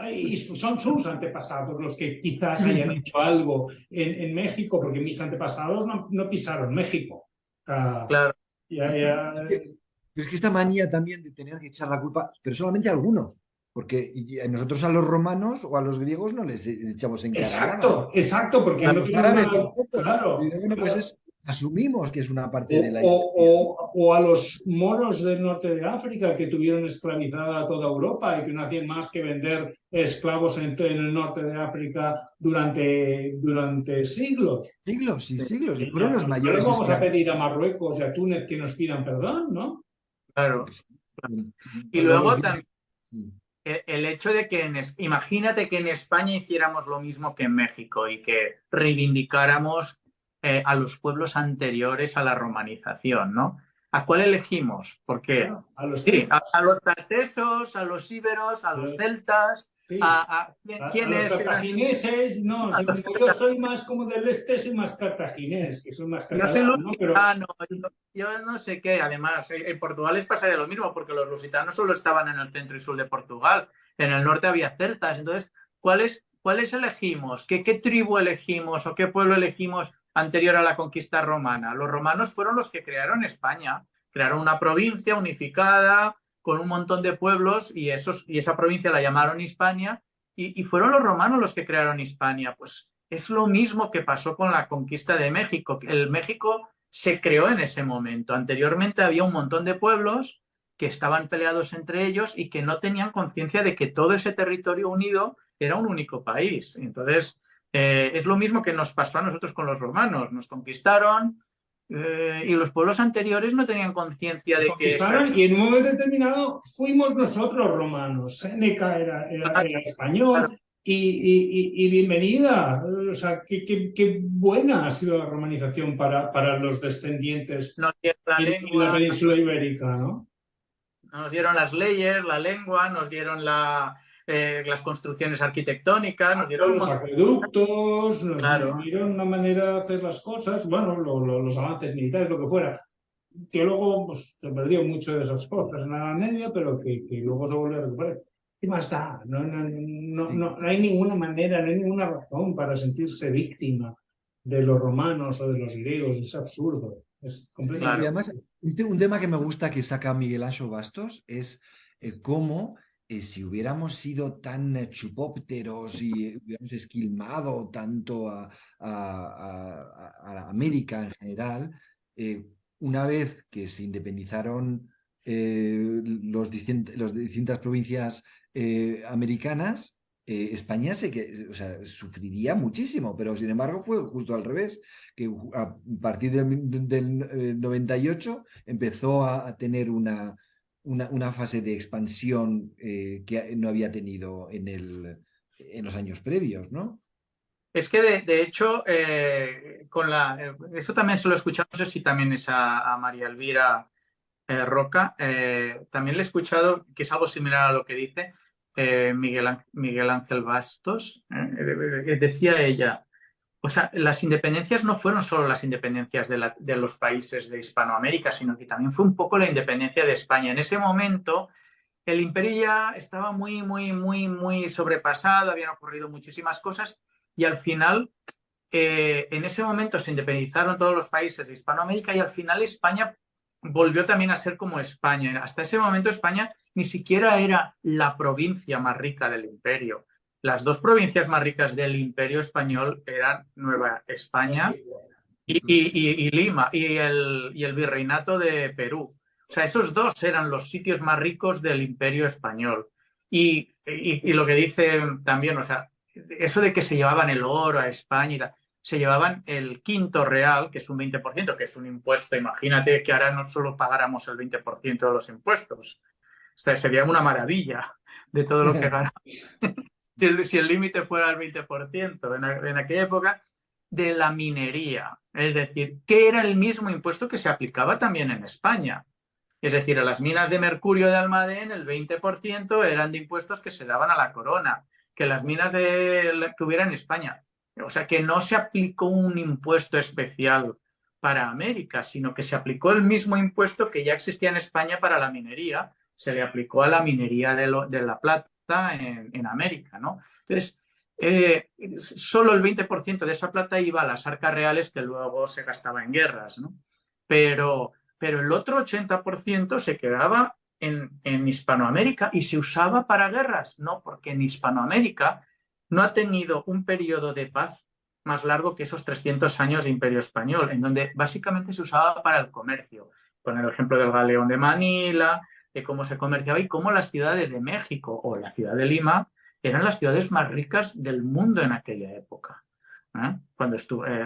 [SPEAKER 1] Y son sus antepasados los que quizás hayan hecho algo en México, porque mis antepasados no pisaron México.
[SPEAKER 2] Claro.
[SPEAKER 3] Pero es que esta manía también de tener que echar la culpa, pero solamente a algunos, porque nosotros a los romanos o a los griegos no les echamos en cara nada.
[SPEAKER 1] Exacto, porque no
[SPEAKER 3] Los
[SPEAKER 1] tienen
[SPEAKER 3] árabes
[SPEAKER 1] una...
[SPEAKER 3] tampoco.
[SPEAKER 1] Claro,
[SPEAKER 3] Y bueno,
[SPEAKER 1] claro.
[SPEAKER 3] pues asumimos que es una parte de la historia.
[SPEAKER 1] O a los moros del norte de África que tuvieron esclavizada a toda Europa y que no hacían más que vender esclavos en el norte de África durante siglos.
[SPEAKER 3] Siglos y siglos, y fueron los
[SPEAKER 1] No le
[SPEAKER 3] mayores
[SPEAKER 1] vamos a
[SPEAKER 3] esclavos.
[SPEAKER 1] pedir a Marruecos y a Túnez que nos pidan perdón, ¿no?
[SPEAKER 2] Claro. Y
[SPEAKER 3] Cuando
[SPEAKER 2] luego
[SPEAKER 3] los
[SPEAKER 2] también
[SPEAKER 3] sí.
[SPEAKER 2] el hecho de que imagínate que en España hiciéramos lo mismo que en México y que reivindicáramos a los pueblos anteriores a la romanización, ¿no? ¿A cuál elegimos? Porque
[SPEAKER 1] Claro, a los
[SPEAKER 2] sí,
[SPEAKER 1] celtas.
[SPEAKER 2] a los tartesos, a los íberos, a los celtas,
[SPEAKER 1] Sí.
[SPEAKER 2] a
[SPEAKER 1] A los
[SPEAKER 2] ¿quiénes eran?
[SPEAKER 1] cartagineses, no, si como yo soy más como del este, soy más cartaginés, que soy más
[SPEAKER 2] Yo soy
[SPEAKER 1] catalán, ¿no? Pero
[SPEAKER 2] lusitano, yo no sé qué. Además, en Portugal les pasaría lo mismo, porque los lusitanos solo estaban en el centro y sur de Portugal. En el norte había celtas. Entonces, ¿cuáles elegimos? ¿Qué tribu elegimos o qué pueblo elegimos anterior a la conquista romana? Los romanos fueron los que crearon España. Crearon una provincia unificada con un montón de pueblos y esa provincia la llamaron Hispania y fueron los romanos los que crearon Hispania. Pues es lo mismo que pasó con la conquista de México. El México se creó en ese momento. Anteriormente había un montón de pueblos que estaban peleados entre ellos y que no tenían conciencia de que todo ese territorio unido era un único país. Entonces, es lo mismo que nos pasó a nosotros con los romanos. Nos conquistaron y los pueblos anteriores no tenían conciencia de que...
[SPEAKER 1] y en un momento determinado fuimos nosotros romanos. Séneca era español. Y bienvenida, o sea, qué buena ha sido la romanización para los descendientes
[SPEAKER 2] Nos dieron la
[SPEAKER 1] en
[SPEAKER 2] lengua,
[SPEAKER 1] la península ibérica, ¿no?
[SPEAKER 2] nos dieron las leyes, la lengua, nos dieron las construcciones arquitectónicas, nos dieron
[SPEAKER 1] Los acueductos,
[SPEAKER 2] claro.
[SPEAKER 1] nos dieron una manera de hacer las cosas, bueno, los avances militares, lo que fuera, que luego pues, se perdió mucho de esas cosas en la Edad Media, pero que luego se volvió a recuperar. ¿Qué más da? No hay ninguna manera, no hay ninguna razón para sentirse víctima de los romanos o de los griegos. Es absurdo. Es completamente.
[SPEAKER 3] Y además, un tema que me gusta que saca Miguel Anxo Bastos es cómo si hubiéramos sido tan chupópteros y hubiéramos esquilmado tanto a América en general, una vez que se independizaron las distintas provincias americanas, España o sea, sufriría muchísimo, pero sin embargo fue justo al revés, que a partir del 98 empezó a tener una fase de expansión que no había tenido en los años previos, ¿no?
[SPEAKER 2] Es que de hecho, eso también se lo he escuchado, no sé si también es a María Elvira Roca, también le he escuchado que es algo similar a lo que dice Miguel Ángel Bastos. Decía ella, o sea, las independencias no fueron solo las independencias de los países de Hispanoamérica, sino que también fue un poco la independencia de España. En ese momento el imperio ya estaba muy sobrepasado, habían ocurrido muchísimas cosas y al final, en ese momento se independizaron todos los países de Hispanoamérica y al final España volvió también a ser como España. Hasta ese momento España ni siquiera era la provincia más rica del imperio. Las dos provincias más ricas del imperio español eran Nueva España y Lima y el virreinato de Perú. O sea, esos dos eran los sitios más ricos del imperio español. Y lo que dice también, o sea, eso de que se llevaban el oro a España y tal, se llevaban el quinto real, que es un 20%, que es un impuesto. Imagínate que ahora no solo pagáramos el 20% de los impuestos. O sea, sería una maravilla de todo lo que ganamos. Si el límite fuera el 20%, en aquella época, de la minería. Es decir, que era el mismo impuesto que se aplicaba también en España. Es decir, a las minas de mercurio de Almadén el 20% eran de impuestos que se daban a la corona, que las minas que hubiera en España. O sea, que no se aplicó un impuesto especial para América, sino que se aplicó el mismo impuesto que ya existía en España para la minería, se le aplicó a la minería de la plata en América, ¿no? Entonces, solo el 20% de esa plata iba a las arcas reales que luego se gastaba en guerras, ¿no? Pero el otro 80% se quedaba en Hispanoamérica y se usaba para guerras. No, porque en Hispanoamérica no ha tenido un periodo de paz más largo que esos 300 años de Imperio Español, en donde básicamente se usaba para el comercio. Con el ejemplo del galeón de Manila, de cómo se comerciaba y cómo las ciudades de México o la ciudad de Lima eran las ciudades más ricas del mundo en aquella época. Cuando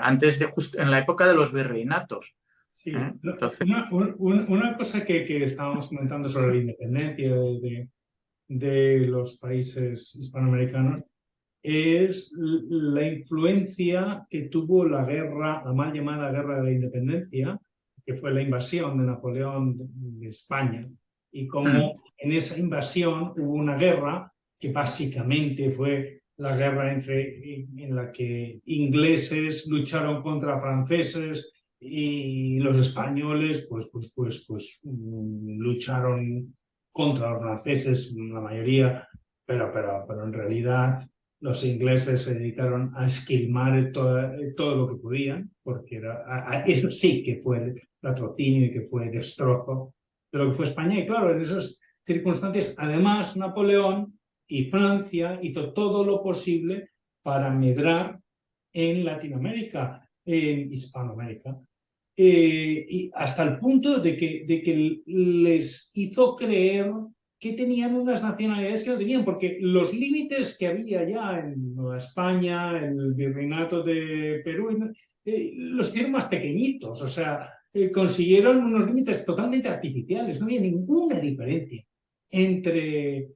[SPEAKER 2] antes de en la época de los virreinatos.
[SPEAKER 1] Sí,
[SPEAKER 2] Entonces,
[SPEAKER 1] una cosa que estábamos comentando sobre la independencia de los países hispanoamericanos es la influencia que tuvo la guerra, la mal llamada Guerra de la Independencia, que fue la invasión de Napoleón de España, y cómo en esa invasión hubo una guerra que básicamente fue la guerra en la que ingleses lucharon contra franceses y los españoles lucharon contra los franceses, la mayoría, pero en realidad los ingleses se dedicaron a esquilmar todo lo que podían, porque eso sí que fue latrocinio y que fue destrozo de lo que fue España. Y claro, en esas circunstancias, además, Napoleón y Francia hizo todo lo posible para medrar en Latinoamérica, en Hispanoamérica. Y hasta el punto de que les hizo creer que tenían unas nacionalidades que no tenían, porque los límites que había ya en Nueva España, en el virreinato de Perú, los hicieron más pequeñitos, o sea, consiguieron unos límites totalmente artificiales, no había ninguna diferencia entre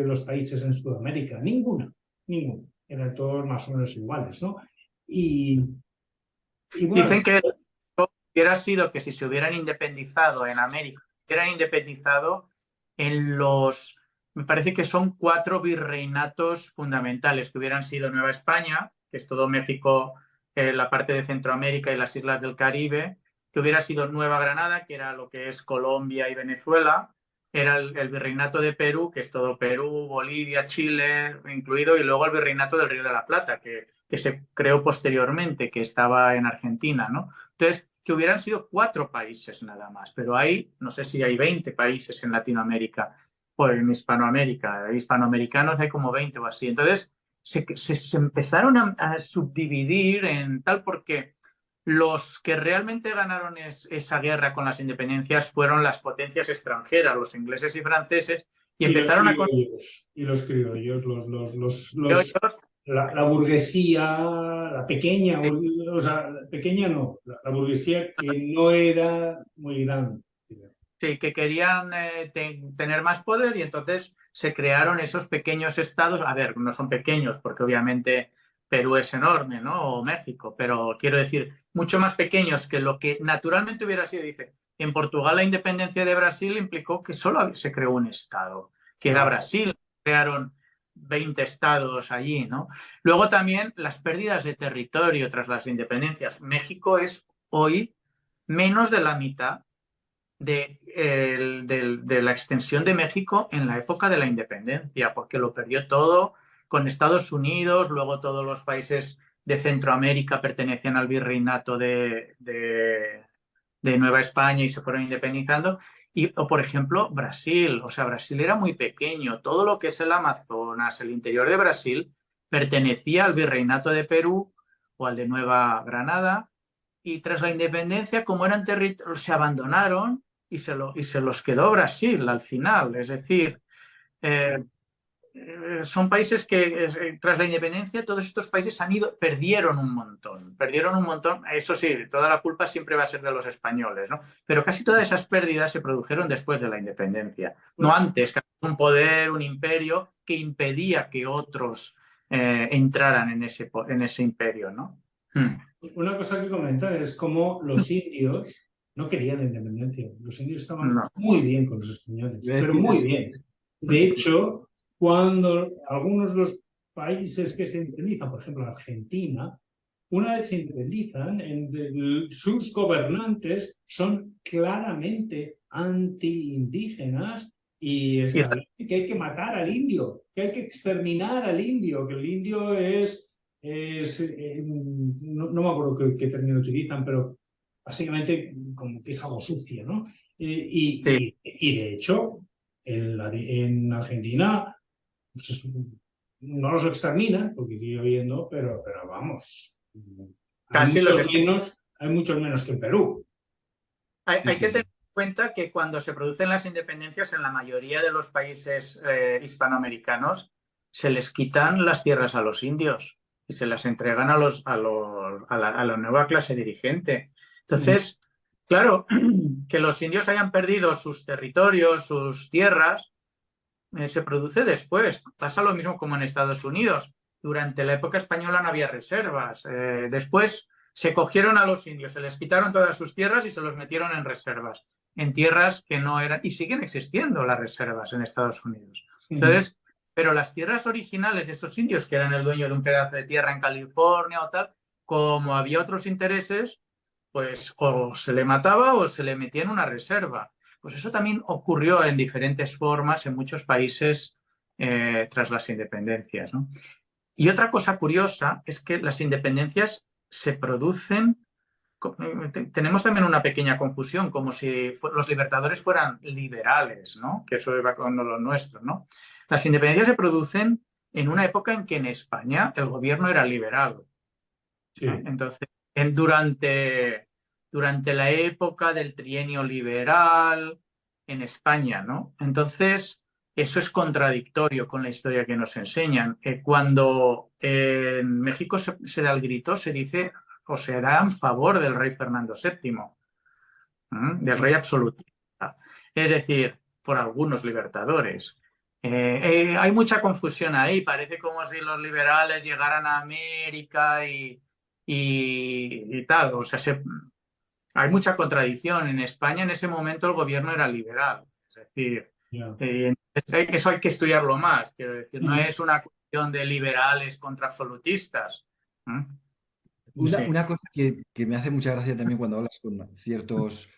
[SPEAKER 1] los países en Sudamérica, ninguna, eran todos más o menos iguales, ¿no? Y bueno,
[SPEAKER 2] dicen que hubiera sido que si se hubieran independizado en América, hubieran independizado me parece que son 4 virreinatos fundamentales, que hubieran sido Nueva España, que es todo México, la parte de Centroamérica y las islas del Caribe, que hubiera sido Nueva Granada, que era lo que es Colombia y Venezuela, era el virreinato de Perú, que es todo Perú, Bolivia, Chile incluido, y luego el virreinato del Río de la Plata, que se creó posteriormente, que estaba en Argentina, ¿no? Entonces, que hubieran sido 4 países nada más, pero hay, no sé si hay 20 países en Latinoamérica o en Hispanoamérica, hispanoamericanos hay como 20 o así. Entonces, se empezaron a subdividir en tal porque los que realmente ganaron esa guerra con las independencias fueron las potencias extranjeras, los ingleses y franceses, y empezaron
[SPEAKER 1] los criollos, la burguesía, la pequeña, o sea, pequeña no, la burguesía que no era muy grande.
[SPEAKER 2] Sí, que querían tener más poder y entonces se crearon esos pequeños estados. A ver, no son pequeños porque obviamente Perú es enorme, ¿no? O México, pero quiero decir, mucho más pequeños que lo que naturalmente hubiera sido. Dice, en Portugal la independencia de Brasil implicó que solo se creó un estado, que era Brasil. Crearon 20 estados allí, ¿no? Luego también las pérdidas de territorio tras las independencias. México es hoy menos de la mitad de la extensión de México en la época de la independencia, porque lo perdió todo con Estados Unidos, luego todos los países de Centroamérica pertenecían al virreinato de Nueva España y se fueron independizando. O por ejemplo, Brasil, o sea, Brasil era muy pequeño, todo lo que es el Amazonas, el interior de Brasil, pertenecía al virreinato de Perú o al de Nueva Granada, y tras la independencia, como eran territorios, se abandonaron y se los quedó Brasil al final. Es decir, eh, son países que tras la independencia todos estos países perdieron un montón, eso sí, toda la culpa siempre va a ser de los españoles, ¿no? Pero casi todas esas pérdidas se produjeron después de la independencia, no antes, que había un poder, un imperio que impedía que otros entraran en ese imperio, ¿no?
[SPEAKER 1] Una cosa que comentar es cómo los indios no querían la independencia. Los indios estaban muy bien con los españoles, pero muy bien. De hecho, cuando algunos de los países que se independizan, por ejemplo Argentina, una vez se independizan, sus gobernantes son claramente anti-indígenas y establecen que hay que matar al indio, que hay que exterminar al indio, que el indio no me acuerdo qué término utilizan, pero básicamente como que es algo sucio, ¿no? Y de hecho, en Argentina pues no los exterminan, porque sigue habiendo, pero vamos,
[SPEAKER 2] Casi
[SPEAKER 1] hay muchos menos que en Perú.
[SPEAKER 2] Hay que tener en cuenta que cuando se producen las independencias en la mayoría de los países hispanoamericanos se les quitan las tierras a los indios y se las entregan a la nueva clase dirigente. Entonces, claro, que los indios hayan perdido sus territorios, sus tierras, se produce después. Pasa lo mismo como en Estados Unidos. Durante la época española no había reservas. Después se cogieron a los indios, se les quitaron todas sus tierras y se los metieron en reservas, en tierras que no eran, y siguen existiendo las reservas en Estados Unidos. Entonces, pero las tierras originales de esos indios, que eran el dueño de un pedazo de tierra en California o tal, como había otros intereses, pues o se le mataba o se le metía en una reserva. Pues eso también ocurrió en diferentes formas en muchos países tras las independencias, ¿no? Y otra cosa curiosa es que las independencias se producen, tenemos también una pequeña confusión, como si los libertadores fueran liberales, ¿no? Que eso iba con lo nuestro, ¿no? Las independencias se producen en una época en que en España el gobierno era liberal.
[SPEAKER 1] Sí.
[SPEAKER 2] Entonces, durante la época del trienio liberal en España, ¿no? Entonces, eso es contradictorio con la historia que nos enseñan. Cuando en México se da el grito, se dice o se da en favor del rey Fernando VII, del rey absolutista. Es decir, por algunos libertadores. Hay mucha confusión ahí. Parece como si los liberales llegaran a América y tal. O sea, hay mucha contradicción. En España en ese momento el gobierno era liberal. Es decir, eso hay que estudiarlo más. Quiero decir, no es una cuestión de liberales contra absolutistas.
[SPEAKER 3] Una cosa que me hace mucha gracia también cuando hablas con ciertos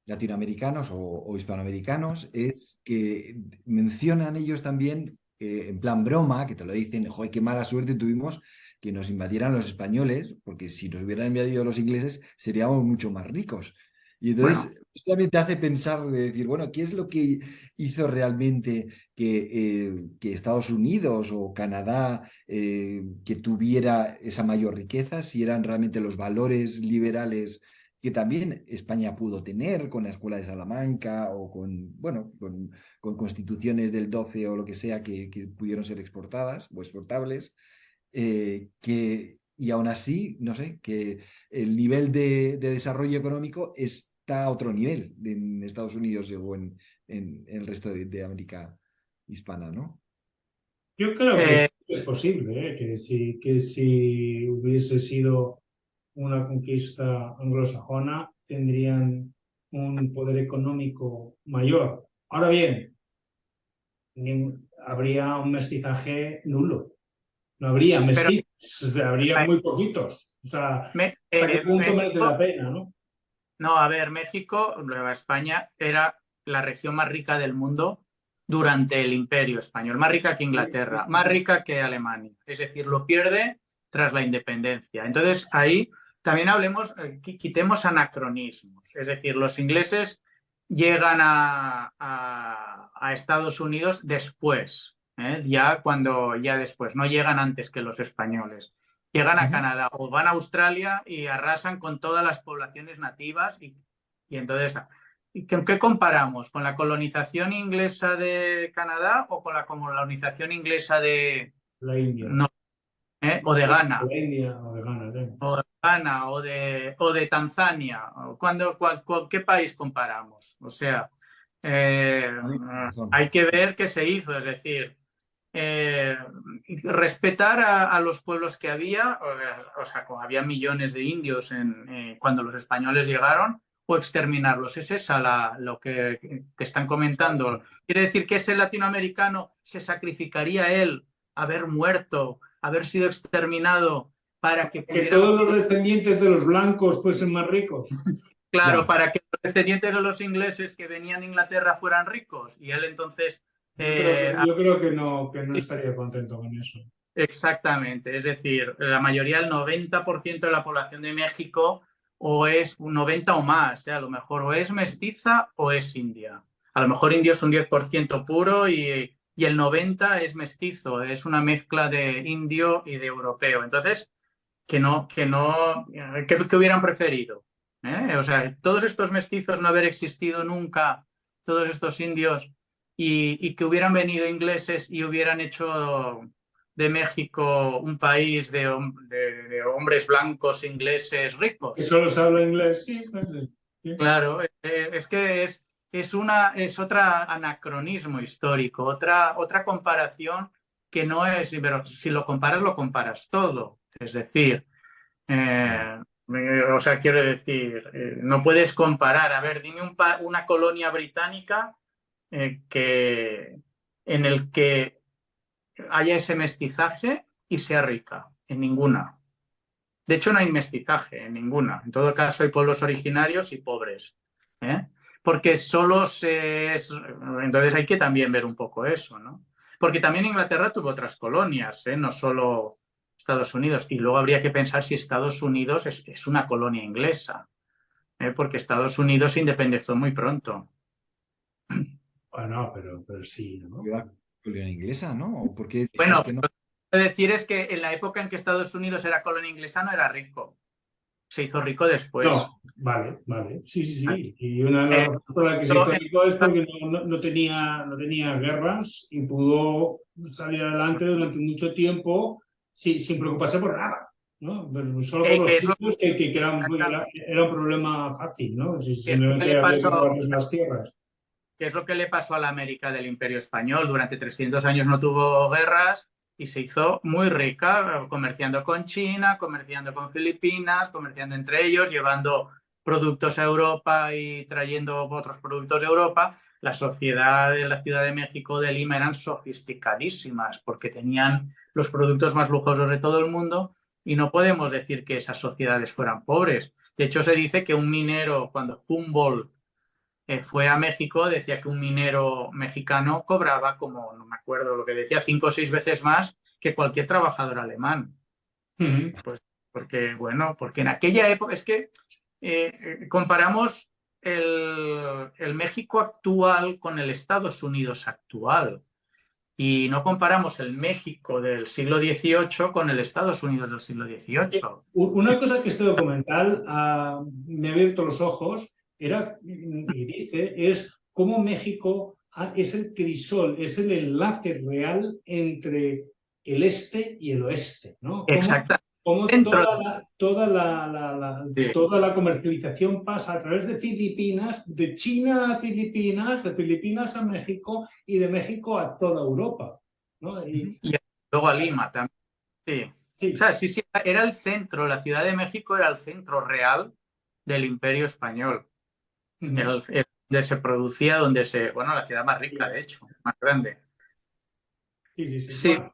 [SPEAKER 3] latinoamericanos o hispanoamericanos es que mencionan ellos también, en plan broma, que te lo dicen, joder, qué mala suerte tuvimos que nos invadieran los españoles, porque si nos hubieran invadido los ingleses seríamos mucho más ricos. Y entonces eso también te hace pensar de decir, bueno, ¿qué es lo que hizo realmente que Estados Unidos o Canadá que tuviera esa mayor riqueza, si eran realmente los valores liberales que también España pudo tener con la Escuela de Salamanca o con constituciones del 12 o lo que sea que pudieron ser exportadas o exportables? Y aún así, no sé, que el nivel de desarrollo económico está a otro nivel en Estados Unidos o en el resto de América hispana, ¿no?
[SPEAKER 1] Yo creo que es posible, que si hubiese sido una conquista anglosajona, tendrían un poder económico mayor. Ahora bien, habría un mestizaje nulo. No habría mestizos, o sea, habría muy poquitos. O sea, ¿hasta qué punto merece la pena, no?
[SPEAKER 2] No, a ver, México, Nueva España, era la región más rica del mundo durante el Imperio Español, más rica que Inglaterra, más rica que Alemania. Es decir, lo pierde tras la independencia. Entonces, ahí también hablemos, quitemos anacronismos. Es decir, los ingleses llegan a Estados Unidos después, ya después, no llegan antes que los españoles. Llegan a Canadá o van a Australia y arrasan con todas las poblaciones nativas y entonces, ¿qué comparamos? ¿Con la colonización inglesa de Canadá o con la colonización inglesa de,
[SPEAKER 1] La India.
[SPEAKER 2] no, o de Ghana?
[SPEAKER 1] La India o de Ghana, ¿eh?
[SPEAKER 2] O de Ghana o de Tanzania. ¿Qué país comparamos? O sea,
[SPEAKER 3] Razón.
[SPEAKER 2] hay que ver qué se hizo, es decir, eh, respetar a los pueblos que había, o sea, como había millones de indios cuando los españoles llegaron, o exterminarlos. Es esa lo que están comentando. Quiere decir que ese latinoamericano se sacrificaría él, haber muerto, haber sido exterminado para que
[SPEAKER 1] Que
[SPEAKER 2] pudiera...
[SPEAKER 1] todos los descendientes de los blancos fuesen más ricos.
[SPEAKER 2] Claro,
[SPEAKER 3] Ya.
[SPEAKER 2] para que los descendientes de los ingleses que venían de Inglaterra fueran ricos. Y él entonces...
[SPEAKER 1] Yo creo que no estaría contento con eso.
[SPEAKER 2] Exactamente, es decir, la mayoría, el 90% de la población de México o es un 90 o más, a lo mejor o es mestiza o es india. A lo mejor indio es un 10% puro y el 90 es mestizo, es una mezcla de indio y de europeo. Entonces, ¿qué hubieran preferido? O sea, todos estos mestizos no haber existido nunca, todos estos indios, y que hubieran venido ingleses y hubieran hecho de México un país de hombres blancos ingleses
[SPEAKER 1] Que
[SPEAKER 2] ricos.
[SPEAKER 1] solo se habla inglés, sí. Sí.
[SPEAKER 2] Claro, es que es otro anacronismo histórico, otra comparación que no es, pero si lo comparas todo. Es decir,
[SPEAKER 3] Claro.
[SPEAKER 2] o sea, quiero decir, no puedes comparar. A ver, dime una colonia británica en el que haya ese mestizaje y sea rica. En ninguna. De hecho, no hay mestizaje en ninguna. En todo caso, hay pueblos originarios y pobres. ¿eh? Porque solo Entonces hay que también ver un poco eso, ¿no? Porque también Inglaterra tuvo otras colonias, no solo Estados Unidos. Y luego habría que pensar si Estados Unidos es una colonia inglesa, porque Estados Unidos se independizó muy pronto.
[SPEAKER 1] Bueno, pero sí, ¿no?
[SPEAKER 3] La colonia inglesa, ¿no? ¿O por qué dices
[SPEAKER 2] Bueno,
[SPEAKER 3] que no?
[SPEAKER 2] lo que quiero decir es que en la época en que Estados Unidos era colonia inglesa no era rico. Se hizo rico después.
[SPEAKER 1] No, vale. Sí, sí, sí. Y una de las
[SPEAKER 2] Eh,
[SPEAKER 1] razones por las que se hizo rico es porque no tenía guerras y pudo salir adelante durante mucho tiempo sin preocuparse por nada, ¿no? Pues solo por los
[SPEAKER 2] que es lo
[SPEAKER 1] tipos que era un problema fácil, ¿no? Si
[SPEAKER 2] que es lo que
[SPEAKER 1] simplemente
[SPEAKER 2] le
[SPEAKER 1] había que
[SPEAKER 2] pasó,
[SPEAKER 1] robarles las tierras.
[SPEAKER 2] que es lo que le pasó a la América del Imperio Español. Durante 300 años no tuvo guerras y se hizo muy rica comerciando con China, comerciando con Filipinas, comerciando entre ellos, llevando productos a Europa y trayendo otros productos de Europa. La sociedad de la Ciudad de México, de Lima, eran sofisticadísimas porque tenían los productos más lujosos de todo el mundo y no podemos decir que esas sociedades fueran pobres. De hecho, se dice que un minero, cuando Humboldt fue a México, decía que un minero mexicano cobraba como, no me acuerdo lo que decía, 5 o 6 veces más que cualquier trabajador alemán.
[SPEAKER 1] Ujú.
[SPEAKER 2] Pues porque en aquella época es que comparamos el México actual con el Estados Unidos actual y no comparamos el México del siglo XVIII con el Estados Unidos del siglo XVIII.
[SPEAKER 1] Una cosa que este documental me ha abierto los ojos y dice es cómo México es el crisol, es el enlace real entre el este y el oeste, ¿no?
[SPEAKER 2] Exactamente.
[SPEAKER 1] Cómo
[SPEAKER 2] Dentro de...
[SPEAKER 1] toda la comercialización pasa a través de Filipinas, de China a Filipinas, de Filipinas a México y de México a toda Europa, ¿no?
[SPEAKER 2] Y luego a Lima también. Sí. O
[SPEAKER 1] Sí.
[SPEAKER 2] sea, sí, era el centro, la Ciudad de México era el centro real del Imperio Español.
[SPEAKER 1] Ujú.
[SPEAKER 2] Donde se producía, bueno, la ciudad más rica, de hecho, más grande.
[SPEAKER 1] Sí.
[SPEAKER 2] Sí,
[SPEAKER 1] Bueno,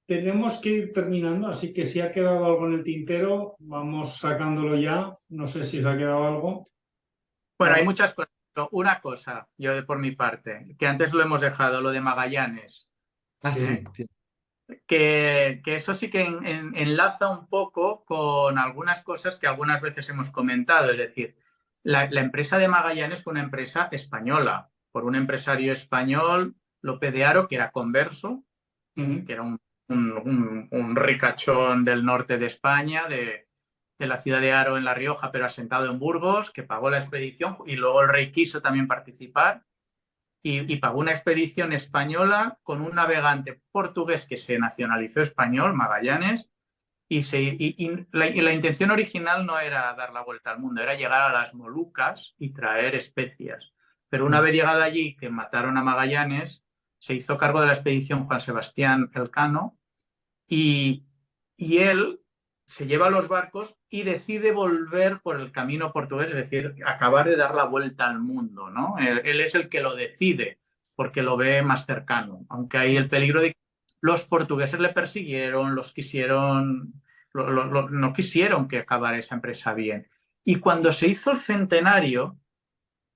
[SPEAKER 1] tenemos que ir terminando, así que si ha quedado algo en el tintero, vamos sacándolo ya. No sé si se ha quedado algo.
[SPEAKER 2] Bueno, hay muchas cosas. Pero una cosa, yo por mi parte, que antes lo hemos dejado, lo de Magallanes.
[SPEAKER 3] Ah,
[SPEAKER 1] Sí.
[SPEAKER 3] sí.
[SPEAKER 2] Que eso sí que enlaza un poco con algunas cosas que algunas veces hemos comentado. Es decir, la empresa de Magallanes fue una empresa española, por un empresario español, Lope de Haro, que era converso, que era un ricachón del norte de España, de la ciudad de Haro en La Rioja, pero asentado en Burgos, que pagó la expedición y luego el rey quiso también participar. Y pagó una expedición española con un navegante portugués que se nacionalizó español, Magallanes, y la intención original no era dar la vuelta al mundo, era llegar a las Molucas y traer especias. Pero una vez llegado allí, que mataron a Magallanes, se hizo cargo de la expedición Juan Sebastián Elcano y él se lleva los barcos y decide volver por el camino portugués, es decir, acabar de dar la vuelta al mundo, ¿no? Él es el que lo decide porque lo ve más cercano, aunque hay el peligro de que los portugueses le persiguieron, los quisieron, no quisieron que acabara esa empresa bien. Y cuando se hizo el centenario,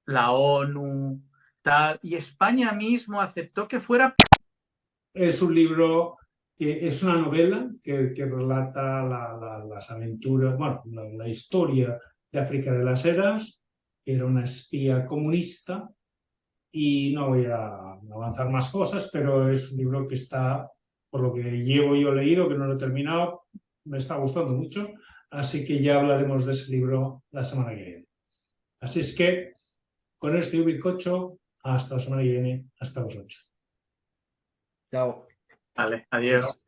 [SPEAKER 2] la ONU, tal, y España mismo aceptó que fuera.
[SPEAKER 1] Es un libro que es una novela que relata las aventuras, bueno, la historia de África de las Heras, que era una espía comunista, y no voy a avanzar más cosas, pero es un libro que está, por lo que llevo yo leído, que no lo he terminado, me está gustando mucho, así que ya hablaremos de ese libro la semana que viene. Así es que, con este bizcocho, hasta la semana que viene, hasta los 8.
[SPEAKER 3] Chao.
[SPEAKER 2] Vale, adiós.